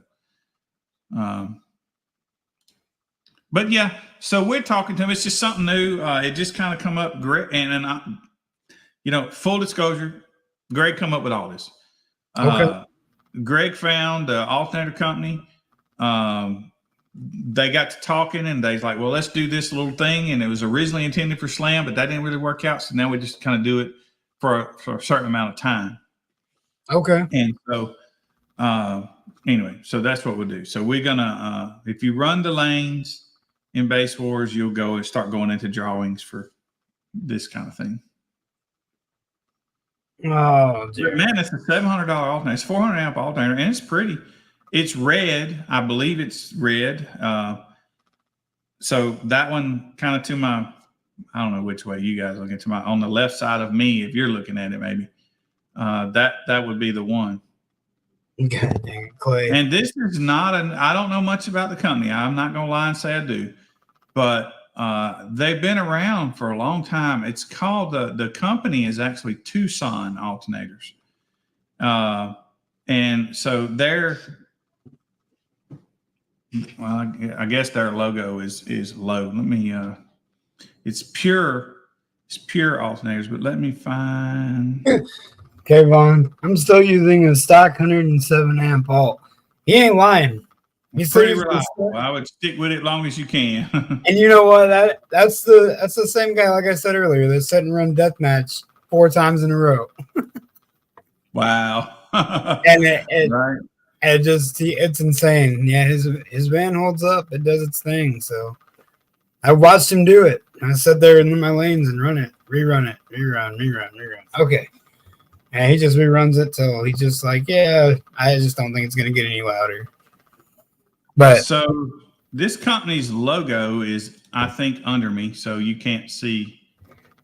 But yeah, so we're talking to him. It's just something new. It just kind of come up great. And full disclosure, Greg come up with all this. Okay. Greg found the alternator company. They got to talking and they's like, well, let's do this little thing. And it was originally intended for Slam, but that didn't really work out. So now we just kind of do it for a certain amount of time. Okay. And so, anyway, so that's what we'll do. So we're gonna, if you run the lanes in Base Wars, you'll go and start going into drawings for this kind of thing. Oh, But dear. man, it's a $700 alternator. It's 400 amp alternator, and it's pretty. It's red. I believe it's red. So that one kind of to my, I don't know which way you guys looking, to my on the left side of me. If you're looking at it, maybe that would be the one. God dang it, Clay. And this is not an. I don't know much about the company. I'm not gonna lie and say I do, but they've been around for a long time. It's called the company is actually Tucson Alternators, and so they're. Well, I guess their logo is low. Let me. It's pure alternators, but let me find. Okay, Vaughn. I'm still using a stock 107 amp alt. He ain't lying. He's still Pretty using reliable. I would stick with it long as you can. And you know what? That's the same guy, like I said earlier, that set and run deathmatch 4 times in a row. Wow. And Right. it's insane. Yeah, his van holds up. It does its thing. So I watched him do it. I sat there in my lanes and run it, rerun. Okay. And he just reruns it till he's just like, yeah, I just don't think it's gonna get any louder. But So this company's logo is, I think, under me, so you can't see.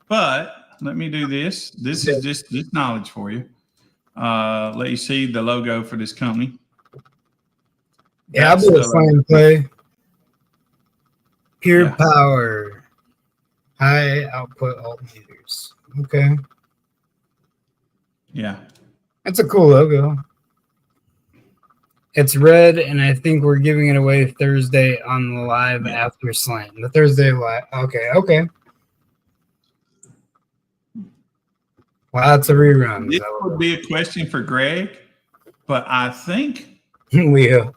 But let me do this. This is just knowledge for you. Let you see the logo for this company. yeah, I'll That's be a the- slam play. Pure Yeah. power, high output alternators. Okay, Yeah. that's a cool logo. It's red, and I think we're giving it away Thursday on the live Yeah. after Slam. The Thursday live. Okay. Wow, that's a rerun. This would be a question for Greg, but I think Leo.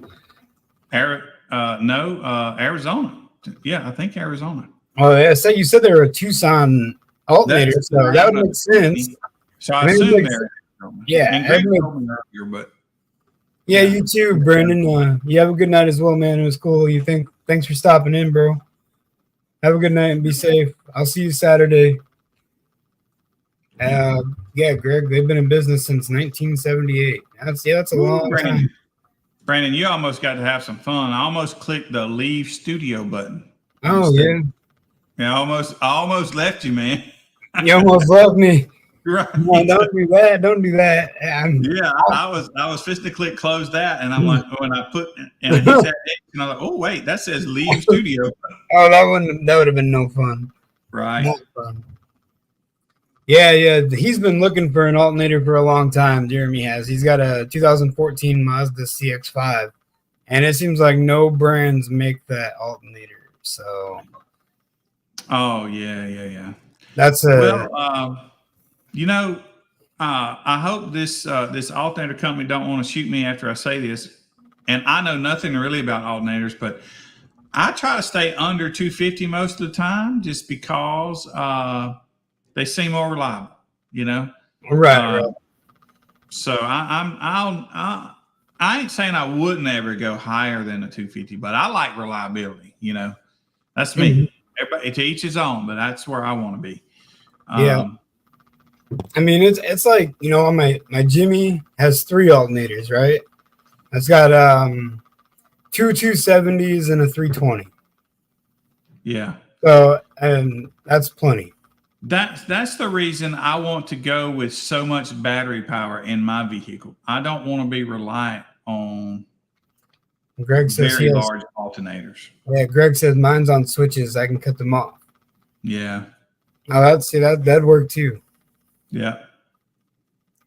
Arizona. Yeah, I think Arizona. Oh, yeah. So you said they were a Tucson alternator, That's so that would make sense. So I Maybe assume like- they're Arizona. Yeah, And Greg everybody- told me earlier, but Yeah, Yeah. you too, Brandon. You have a good night as well, man. It was cool. Thanks for stopping in, bro. Have a good night and be safe. I'll see you Saturday. Yeah, Greg, they've been in business since 1978. That's a long Brandon, time. Brandon, you almost got to have some fun. I almost clicked the leave studio button. Oh yeah, Yeah, I almost left you, man. you almost left me. Right. No, don't do that. Don't do that. Yeah, I was fixing to click close that, and I'm like, when I put and I hit that, and I'm like, oh wait, that says leave studio. Oh, that would have been no fun. Right. No fun. Yeah. He's been looking for an alternator for a long time. Jeremy has. He's got a 2014 Mazda CX-5, and it seems like no brands make that alternator. So Oh yeah. that's a Well, I hope this alternator company don't want to shoot me after I say this. And I know nothing really about alternators, but I try to stay under 250 most of the time, just because they seem more reliable. right. So I ain't saying I wouldn't ever go higher than a 250, but I like reliability. That's me. Everybody to each his own, but that's where I want to be. Yeah. I mean, it's like, my Jimmy has 3 alternators, right? It's got 2 270s and a 320. Yeah. So, and that's plenty. That's the reason I want to go with so much battery power in my vehicle. I don't want to be reliant on Greg says very he has, large alternators. yeah, Greg says mine's on switches. I can cut them off. Yeah. Oh, that'd work too. Yeah.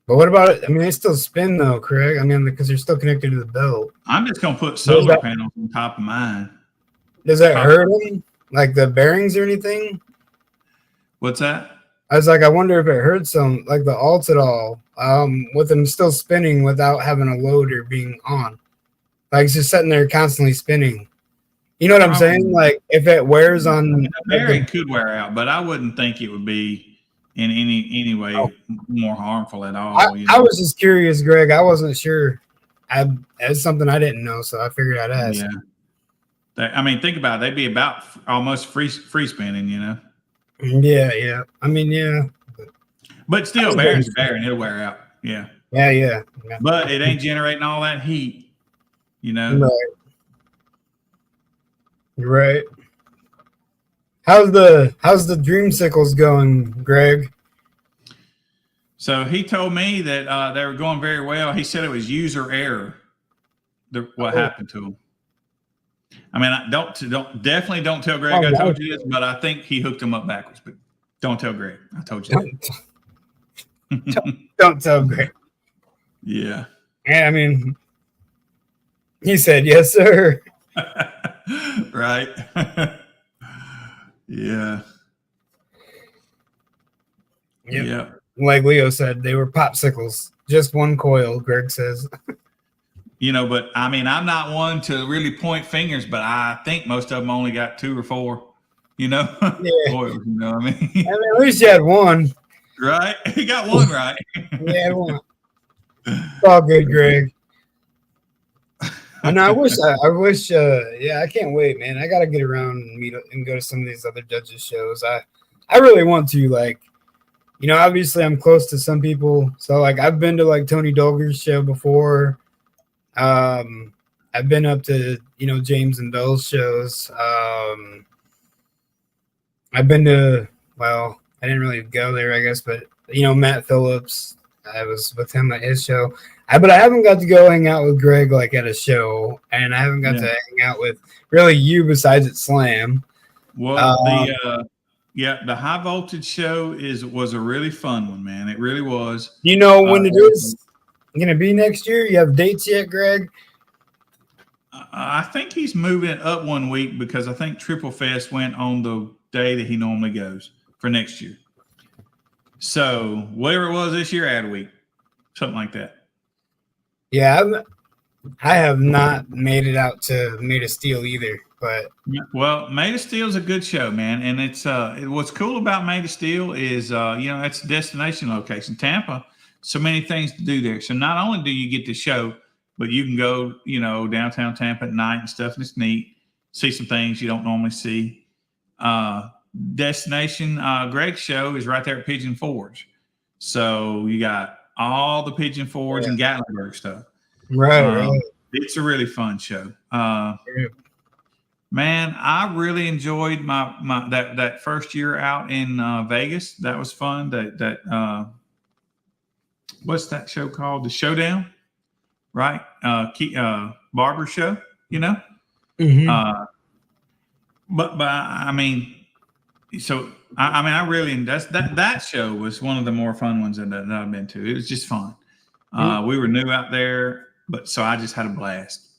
But what about it? I mean, they still spin though, Craig. I mean, because they're still connected to the belt. I'm just gonna put solar panels on top of mine. Does that hurt them? Like the bearings or anything? What's that? I was like, I wonder if it hurts them, like the alts at all, with them still spinning without having a loader being on. Like it's just sitting there constantly spinning. You know what I'm saying? Like if it wears on, The bearing could wear out, but I wouldn't think it would be in any way more harmful at all. I was just curious, Greg. I wasn't sure. It's something I didn't know, so I figured I'd ask. Yeah. I mean, think about it. They'd be about almost free spinning, Yeah. I mean, yeah. But still, bearing's a bearing. It'll wear out. Yeah. Yeah. But it ain't generating all that heat, you know? Right. How's the Dreamsicles going, Greg? So he told me that they were going very well. He said it was user error. What happened to them? I mean, definitely don't tell Greg I told you this, but I think he hooked them up backwards. But don't tell Greg I told you that. Don't tell Greg. Yeah. Yeah, I mean, he said yes, sir. Right. Yeah. Yep. Yeah. Like Leo said, they were popsicles. Just one coil, Greg says. You know, but I mean, I'm not one to really point fingers, but I think most of them only got 2 or 4, you know, coils, you know what I mean? At least you had one. Right? He got one right. You had one. It's all good, Greg. And I wish, I can't wait, man. I got to get around and meet and go to some of these other judges' shows. I really want to, like, you know, obviously I'm close to some people. So, like, I've been to, like, Tony Dolger's show before. I've been up to, you know, James and Bell's shows. I've been to, well, I didn't really go there, I guess, but, you know, Matt Phillips, I was with him at his show. But I haven't got to go hang out with Greg, like, at a show, and I haven't got to hang out with really you besides at Slam. Well, the High Voltage show was a really fun one, man. It really was. You know when it is going to be next year? You have dates yet, Greg? I think he's moving it up 1 week because I think Triple Fest went on the day that he normally goes for next year. So whatever it was this year, add a week, something like that. Yeah, I have not made it out to Made of Steel either, but Made of Steel is a good show, man. And it's what's cool about Made of Steel is you know, it's a destination location, Tampa. So many things to do there. So not only do you get the show, but you can go, you know, downtown Tampa at night and stuff, and it's neat. See some things you don't normally see. Destination Greg's show is right there at Pigeon Forge. So you got all the Pigeon Forge and Gatlinburg stuff. Right. It's a really fun show. Man, I really enjoyed my that first year out in Vegas. That was fun. That what's that show called? The Showdown, right? Barber show, you know. Mm-hmm. But I mean, so I really that show was one of the more fun ones that I've been to. It was just fun. We were new out there, but so I just had a blast.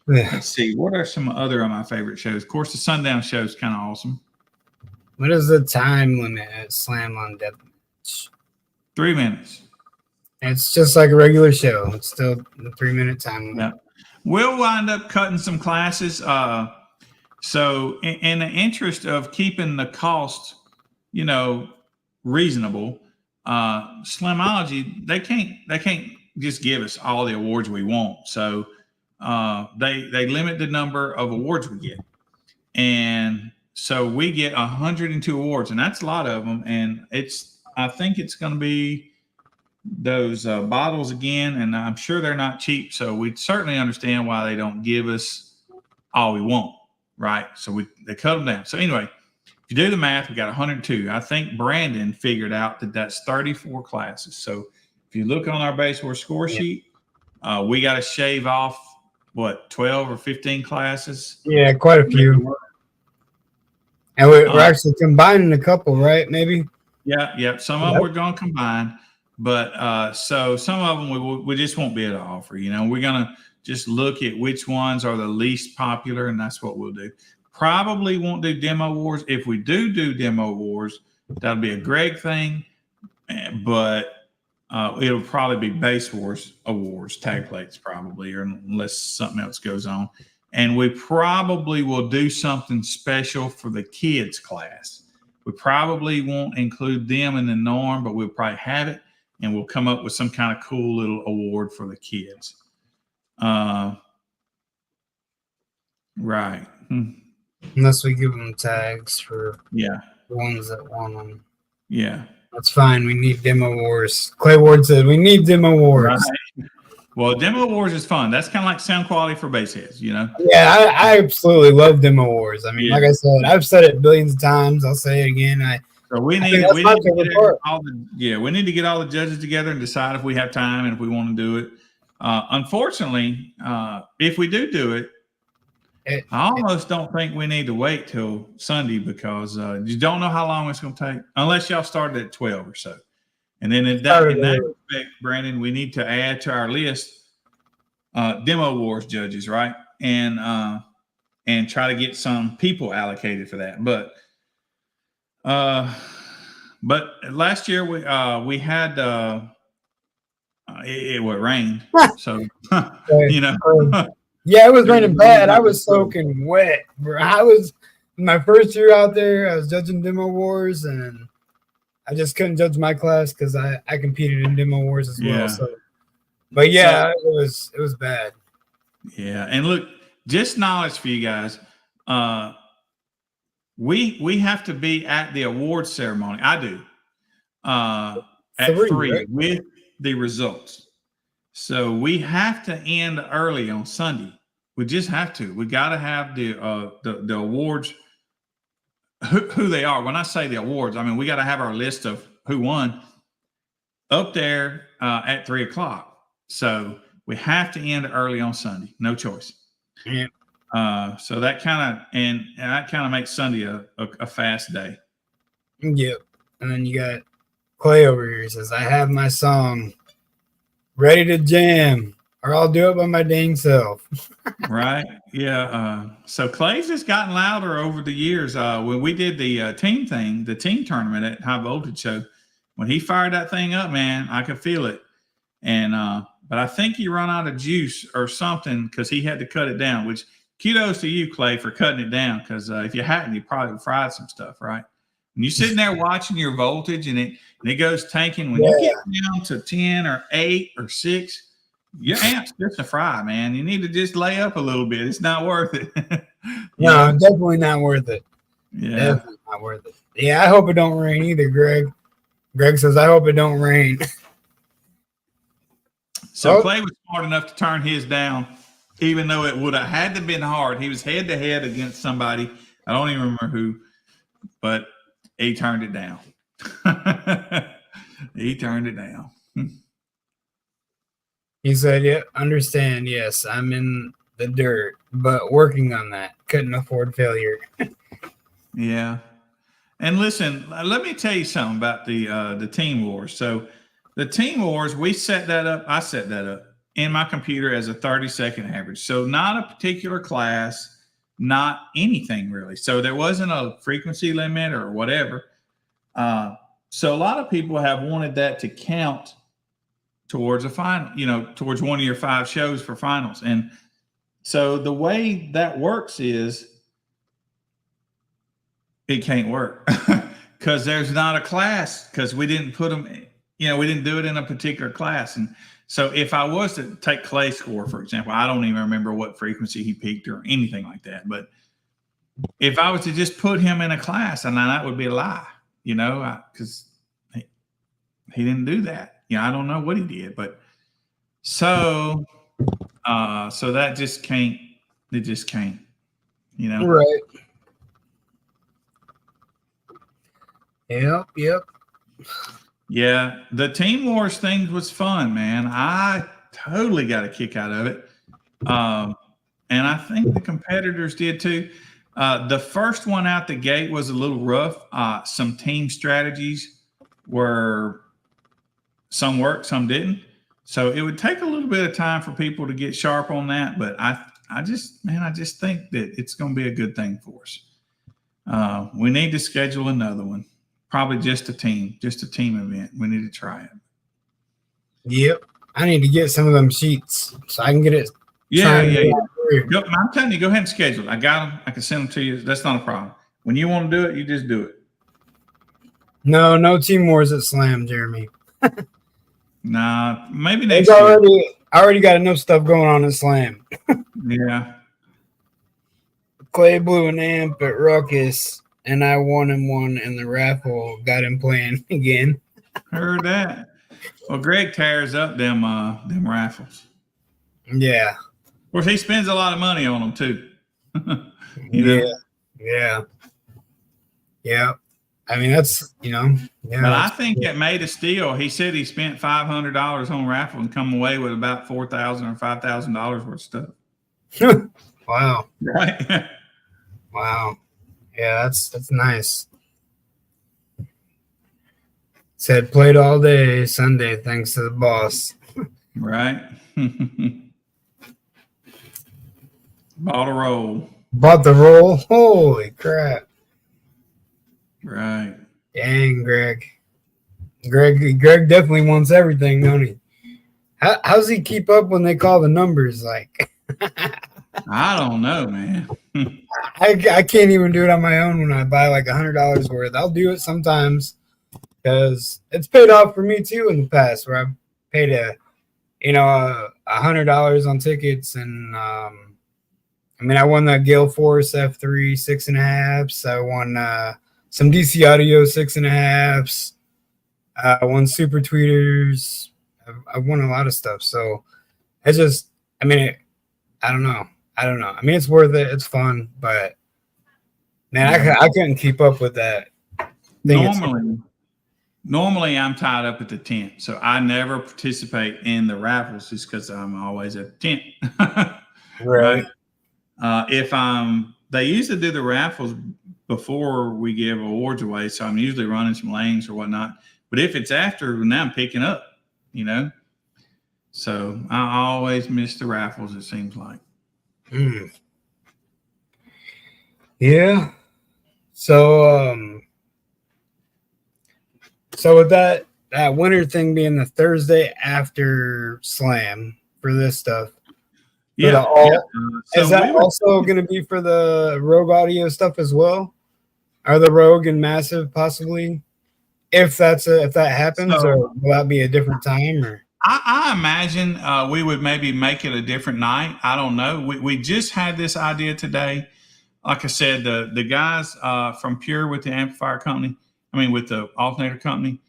Let's see, what are some other of my favorite shows? Of course, the Sundown show is kind of awesome. What is the time limit at Slam on Deathmatch? 3 minutes. It's just like a regular show. It's still the 3 minute time limit. Yeah. We'll wind up cutting some classes. So in the interest of keeping the cost, you know, reasonable, Slamology, they can't just give us all the awards we want. So they limit the number of awards we get. And so we get 102 awards, and that's a lot of them. And I think it's going to be those bottles again, and I'm sure they're not cheap. So we certainly understand why they don't give us all we want, right? So they cut them down. So anyway, if you do the math, we got 102. I think Brandon figured out that that's 34 classes. So if you look on our Base Wars score sheet, we got to shave off, 12 or 15 classes? Yeah, quite a few. And we're actually combining a couple, right? Maybe? Yeah. Some of them we're going to combine. But so some of them we just won't be able to offer. You know, we're going to just look at which ones are the least popular, and that's what we'll do. Probably won't do demo wars. If we do demo wars, that'll be a Greg thing, but it'll probably be Base Wars awards, tag plates probably, or unless something else goes on. And we probably will do something special for the kids class. We probably won't include them in the norm, but we'll probably have it, and we'll come up with some kind of cool little award for the kids. Right. Unless we give them tags for the ones that won them. Yeah. That's fine. We need demo wars. Clay Ward said we need demo wars. Right. Well, demo wars is fun. That's kind of like sound quality for bass heads, you know? Yeah, I absolutely love demo wars. I mean, Yeah. like I said, I've said it billions of times. I'll say it again. So we think need that's my to favorite get part. we need to get all the judges together and decide if we have time and if we want to do it. Unfortunately, if we do it, I almost don't think we need to wait till Sunday because you don't know how long it's going to take unless y'all started at 12 or so. And then in that respect, Brandon, we need to add to our list demo wars judges, right? And try to get some people allocated for that. But last year we had it rained, so you know. Yeah, it was raining bad. I was soaking wet. I was my first year out there. I was judging demo wars, and I just couldn't judge my class because I competed in demo wars as well. So, but yeah, it was bad. Yeah, and look, just knowledge for you guys. We have to be at the award ceremony. I do at 3 right? With the results. So we have to end early on Sunday. We just have to. We got to have the awards, who they are. When I say the awards, I mean we got to have our list of who won up there at 3:00. So we have to end early on Sunday. No choice. Yeah. So that kind of makes Sunday a fast day. Yep. And then you got Clay over here. He says, "I have my song ready to jam, or I'll do it by my dang self." Right. Yeah. So Clay's just gotten louder over the years. When we did the team thing, the team tournament at High Voltage Show, when he fired that thing up, man, I could feel it. And but I think he run out of juice or something because he had to cut it down. Which kudos to you, Clay, for cutting it down. Because if you hadn't, you probably fried some stuff, right? When you're sitting there watching your voltage and it goes tanking, when you get down to 10 or 8 or 6, your amp's just a fry, man. You need to just lay up a little bit. It's not worth it. No, definitely not worth it. Yeah. Definitely not worth it. Yeah, I hope it don't rain either, Greg. Greg says, I hope it don't rain. So Clay was smart enough to turn his down, even though it would have had to been hard. He was head to head against somebody. I don't even remember who, but he turned it down. He turned it down. He said, "Yeah, understand. Yes, I'm in the dirt, but working on that. Couldn't afford failure." Yeah. And listen, let me tell you something about the team wars. So the team wars, we set that up. I set that up in my computer as a 30-second average. So not a particular class, not anything really. So there wasn't a frequency limit or whatever. So a lot of people have wanted that to count towards a final, towards one of your 5 shows for finals. And so the way that works is it can't work because there's not a class because we didn't put them, we didn't do it in a particular class. And so if I was to take Clay's score, for example, I don't even remember what frequency he peaked or anything like that. But if I was to just put him in a class, and that would be a lie, because he didn't do that. I don't know what he did, but so that just can't, it just can't, Right. Yep. Yeah. The Team Wars thing was fun, man. I totally got a kick out of it. And I think the competitors did too. The first one out the gate was a little rough. Some team strategies were, some worked, some didn't. So it would take a little bit of time for people to get sharp on that. But I just think that it's going to be a good thing for us. We need to schedule another one. Probably just a team event. We need to try it. Yep. I need to get some of them sheets so I can get it. Yeah. I'm telling you, go ahead and schedule it. I got them. I can send them to you. That's not a problem. When you want to do it, you just do it. No team wars at Slam, Jeremy. Nah, maybe next year. I already got enough stuff going on at Slam. Yeah. Clay blew an amp at Ruckus, and I won him one in the raffle. Got him playing again. Heard that. Well, Greg tears up them raffles. Yeah. Of course, he spends a lot of money on them too. Yeah. I mean, that's yeah. But I think at Made of Steel, he said he spent $500 on raffle and come away with about $4,000 or $5,000 worth of stuff. Wow. Right. Wow. Yeah, that's nice. Said played all day Sunday thanks to the boss. Right. Bought a roll. Bought the roll. Holy crap. Right. Dang, Greg. Greg definitely wants everything, don't he? How's he keep up when they call the numbers? Like, I don't know, man. I can't even do it on my own when I buy like $100 worth. I'll do it sometimes because it's paid off for me too in the past where I've paid $100 on tickets and I won the Gale Force F3 6.5s. I won some DC Audio 6.5s. I won Super Tweeters. I won a lot of stuff. So it's just, I don't know. I mean, it's worth it. It's fun, but man, I couldn't keep up with that. Normally I'm tied up at the tent, so I never participate in the raffles just because I'm always at the tent. Right. They usually do the raffles before we give awards away, so I'm usually running some lanes or whatnot. But if it's after, now I'm picking up, So I always miss the raffles, it seems like. Yeah. So with that winter thing being the Thursday after Slam for this stuff. Is that also going to be for the Rogue Audio stuff as well? Are the Rogue and Massive possibly? If that happens, or will that be a different time? Or I imagine we would maybe make it a different night. I don't know. We just had this idea today. Like I said, the guys from Pure with the amplifier company, with the alternator company,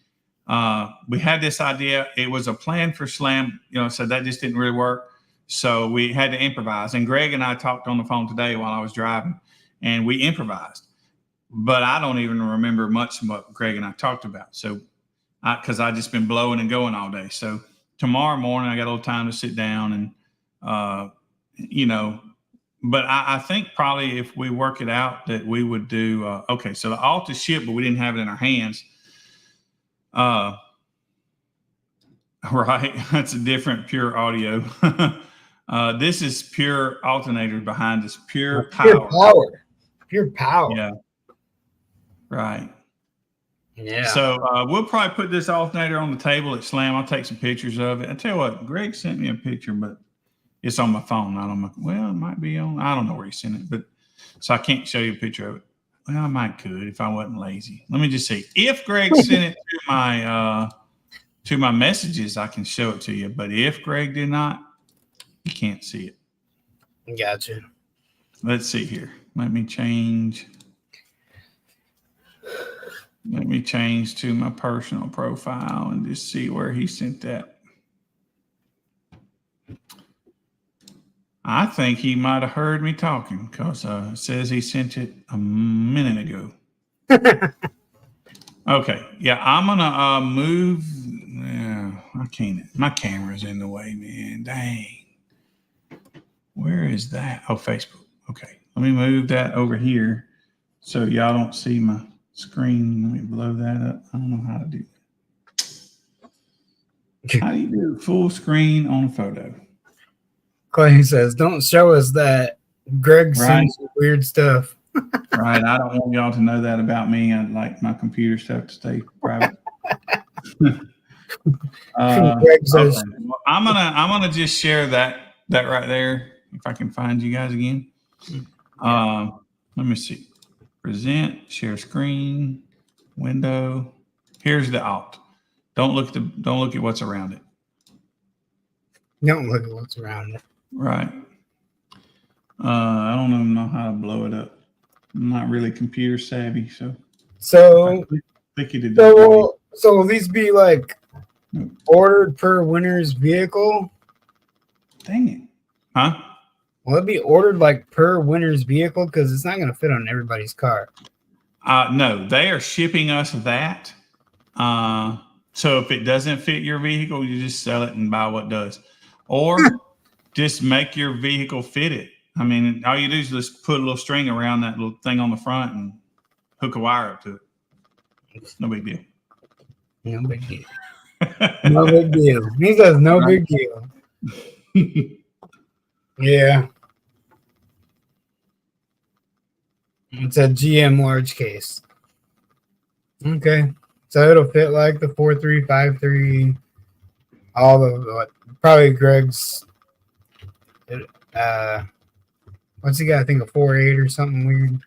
we had this idea. It was a plan for Slam, so that just didn't really work. So we had to improvise. And Greg and I talked on the phone today while I was driving, and we improvised. But I don't even remember much of what Greg and I talked about. So, because I just been blowing and going all day. So tomorrow morning I got a little time to sit down and, But I think probably if we work it out that we would do. So the alt is shipped, but we didn't have it in our hands. Right, that's a different Pure Audio. This is Pure alternator behind us. Pure power. Pure power. Yeah. Right. Yeah. So we'll probably put this alternator on the table at Slam. I'll take some pictures of it. I tell you what, Greg sent me a picture, but it's on my phone, not on my. Well, it might be on. I don't know where he sent it, but so I can't show you a picture of it. Well, I might could if I wasn't lazy. Let me just see. If Greg sent it to my messages, I can show it to you. But if Greg did not, you can't see it. Gotcha. Let's see here. Let me change to my personal profile and just see where he sent that. I think he might have heard me talking because it says he sent it a minute ago. Okay. Yeah, I'm going to move. Yeah, I can't. My camera's in the way, man. Dang. Where is that? Oh, Facebook. Okay. Let me move that over here so y'all don't see my screen. Let me blow that up. I don't know how to do that. How do you do full screen on a photo? Clay says, don't show us that. Greg sends weird stuff. Right. I don't want y'all to know that about me. I'd like my computer stuff to stay private. Greg says, okay. Well, I'm gonna just share that right there if I can find you guys again. Let me see. Present, share screen, window. Here's the alt. Don't look at what's around it. Don't look at what's around it. Right. I don't even know how to blow it up. I'm not really computer savvy, so So So will these be like ordered per winner's vehicle? Dang it. Huh? Will it be ordered like per winner's vehicle? Because it's not going to fit on everybody's car. No, they are shipping us that. So if it doesn't fit your vehicle, you just sell it and buy what does. Or just make your vehicle fit it. I mean, all you do is just put a little string around that little thing on the front and hook a wire up to it. It's no big deal. No big deal. No big deal. He says no big deal. Yeah. It's a GM large case. Okay. So it'll fit like the 4353, all the probably Greg's what's he got? I think a 4.8 or something weird.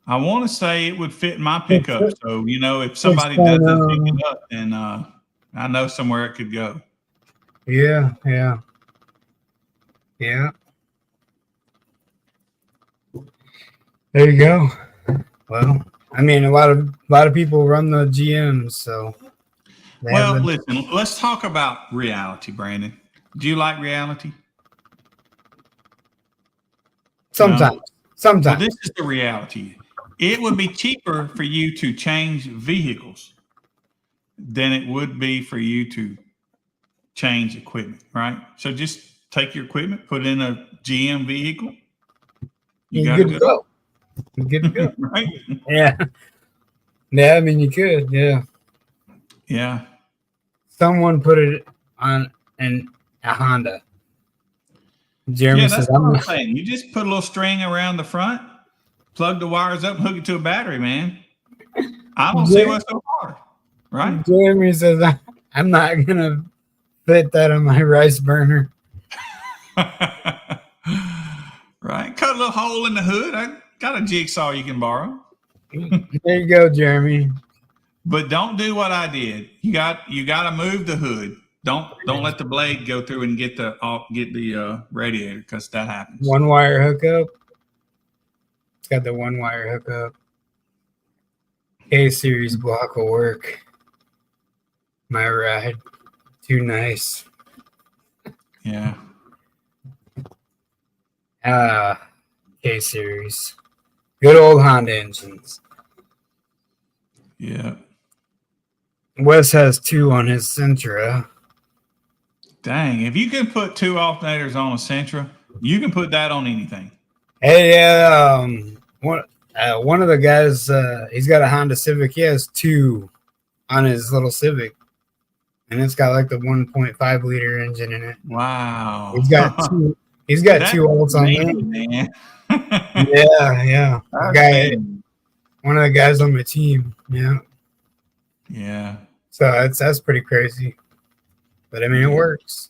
I want to say it would fit my pickup. So, if somebody doesn't pick it up, then I know somewhere it could go. Yeah. There you go. Well, I mean, a lot of people run the GMs, so. Well, listen, let's talk about reality, Brandon. Do you like reality? Sometimes. Well, this is the reality. It would be cheaper for you to change vehicles than it would be for you to change equipment, right? So just take your equipment, put it in a GM vehicle. You're good to go. You're good to go. Right? Yeah. Yeah, I mean, you could. Yeah. Yeah. Someone put it on a Honda. Jeremy that's says, what I'm saying. You just put a little string around the front, plug the wires up, and hook it to a battery, man. I don't see what's so hard, right? Jeremy says, I'm not going to fit that on my rice burner. Right. Cut a little hole in the hood. I got a jigsaw you can borrow. There you go, Jeremy. But don't do what I did. You got to move the hood. Don't let the blade go through and get the radiator, because that happens. One wire hookup. It's got the one wire hookup. K-series block will work. My ride. Too nice. Yeah. K-series. Good old Honda engines. Yeah. Wes has 2 on his Sentra. Dang, if you can put 2 alternators on a Sentra, you can put that on anything. Hey, one of the guys, he's got a Honda Civic. He has 2 on his little Civic, and it's got like the 1.5 liter engine in it. Wow. He's got 2. He's got 2 alts on that. Yeah. One of the guys on my team. Yeah. Yeah. So that's pretty crazy. But I mean, it works.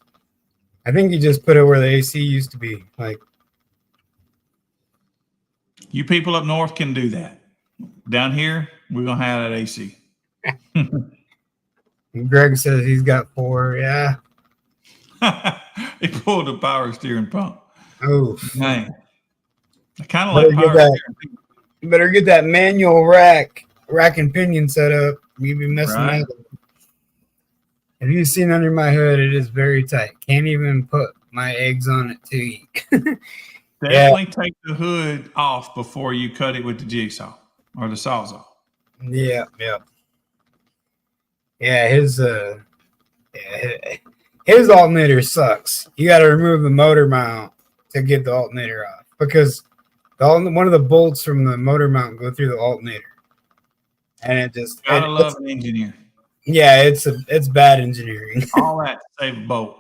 I think you just put it where the AC used to be. Like, you people up north can do that. Down here, we're gonna have that AC. Greg says he's got 4. Yeah. He pulled a power steering pump. Oh, man. I kind of like power steering. You better get that manual rack and pinion set up. You'd be messing up. If you've seen under my hood, it is very tight. Can't even put my eggs on it to eat. Definitely take the hood off before you cut it with the jigsaw or the sawzall. Yeah. His alternator sucks. You got to remove the motor mount to get the alternator off, because one of the bolts from the motor mount go through the alternator, and it just gotta love an engineer. Yeah, it's bad engineering. All that to save a bolt.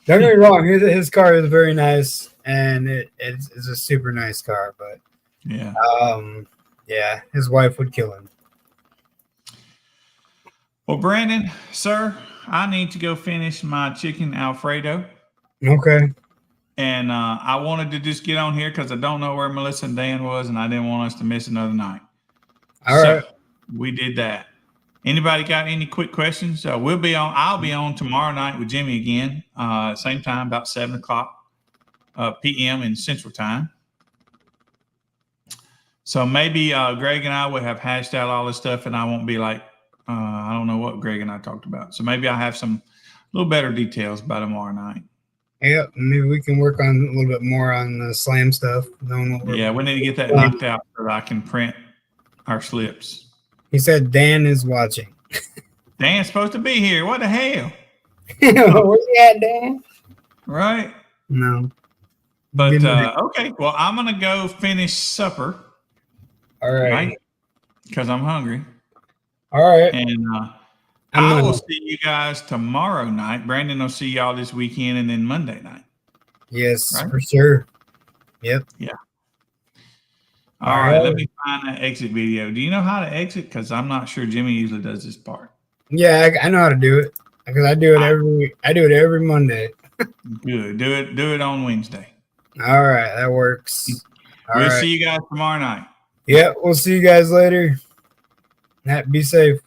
Don't get me wrong, his car is very nice, and it's a super nice car, but his wife would kill him. Well, Brandon, sir, I need to go finish my chicken Alfredo. Okay. And I wanted to just get on here because I don't know where Melissa and Dan was, and I didn't want us to miss another night. All right. We did that. Anybody got any quick questions? I'll be on tomorrow night with Jimmy again, same time, about 7:00 p.m. in Central Time. So maybe Greg and I would have hashed out all this stuff, and I won't be like, I don't know what Greg and I talked about. So maybe I'll have some little better details by tomorrow night. Yeah, maybe we can work on a little bit more on the slam stuff. Yeah, we need to get that knocked out so that I can print our slips. He said Dan is watching. Dan's supposed to be here. What the hell? Where's he at, Dan? Right? No. But Good night. okay, well, I'm gonna go finish supper, All right. right? Because I'm hungry, All right. and I will see you guys tomorrow night. Brandon will see y'all this weekend, and then Monday night. Yes, Right? for sure. Yep. All right, let me find that exit video. Do you know how to exit? Because I'm not sure Jimmy usually does this part. Yeah, I know how to do it because I do it every Monday. Good. Do it on Wednesday. All right, that works. All We'll right. see you guys tomorrow night. Yeah, we'll see you guys later. Be safe.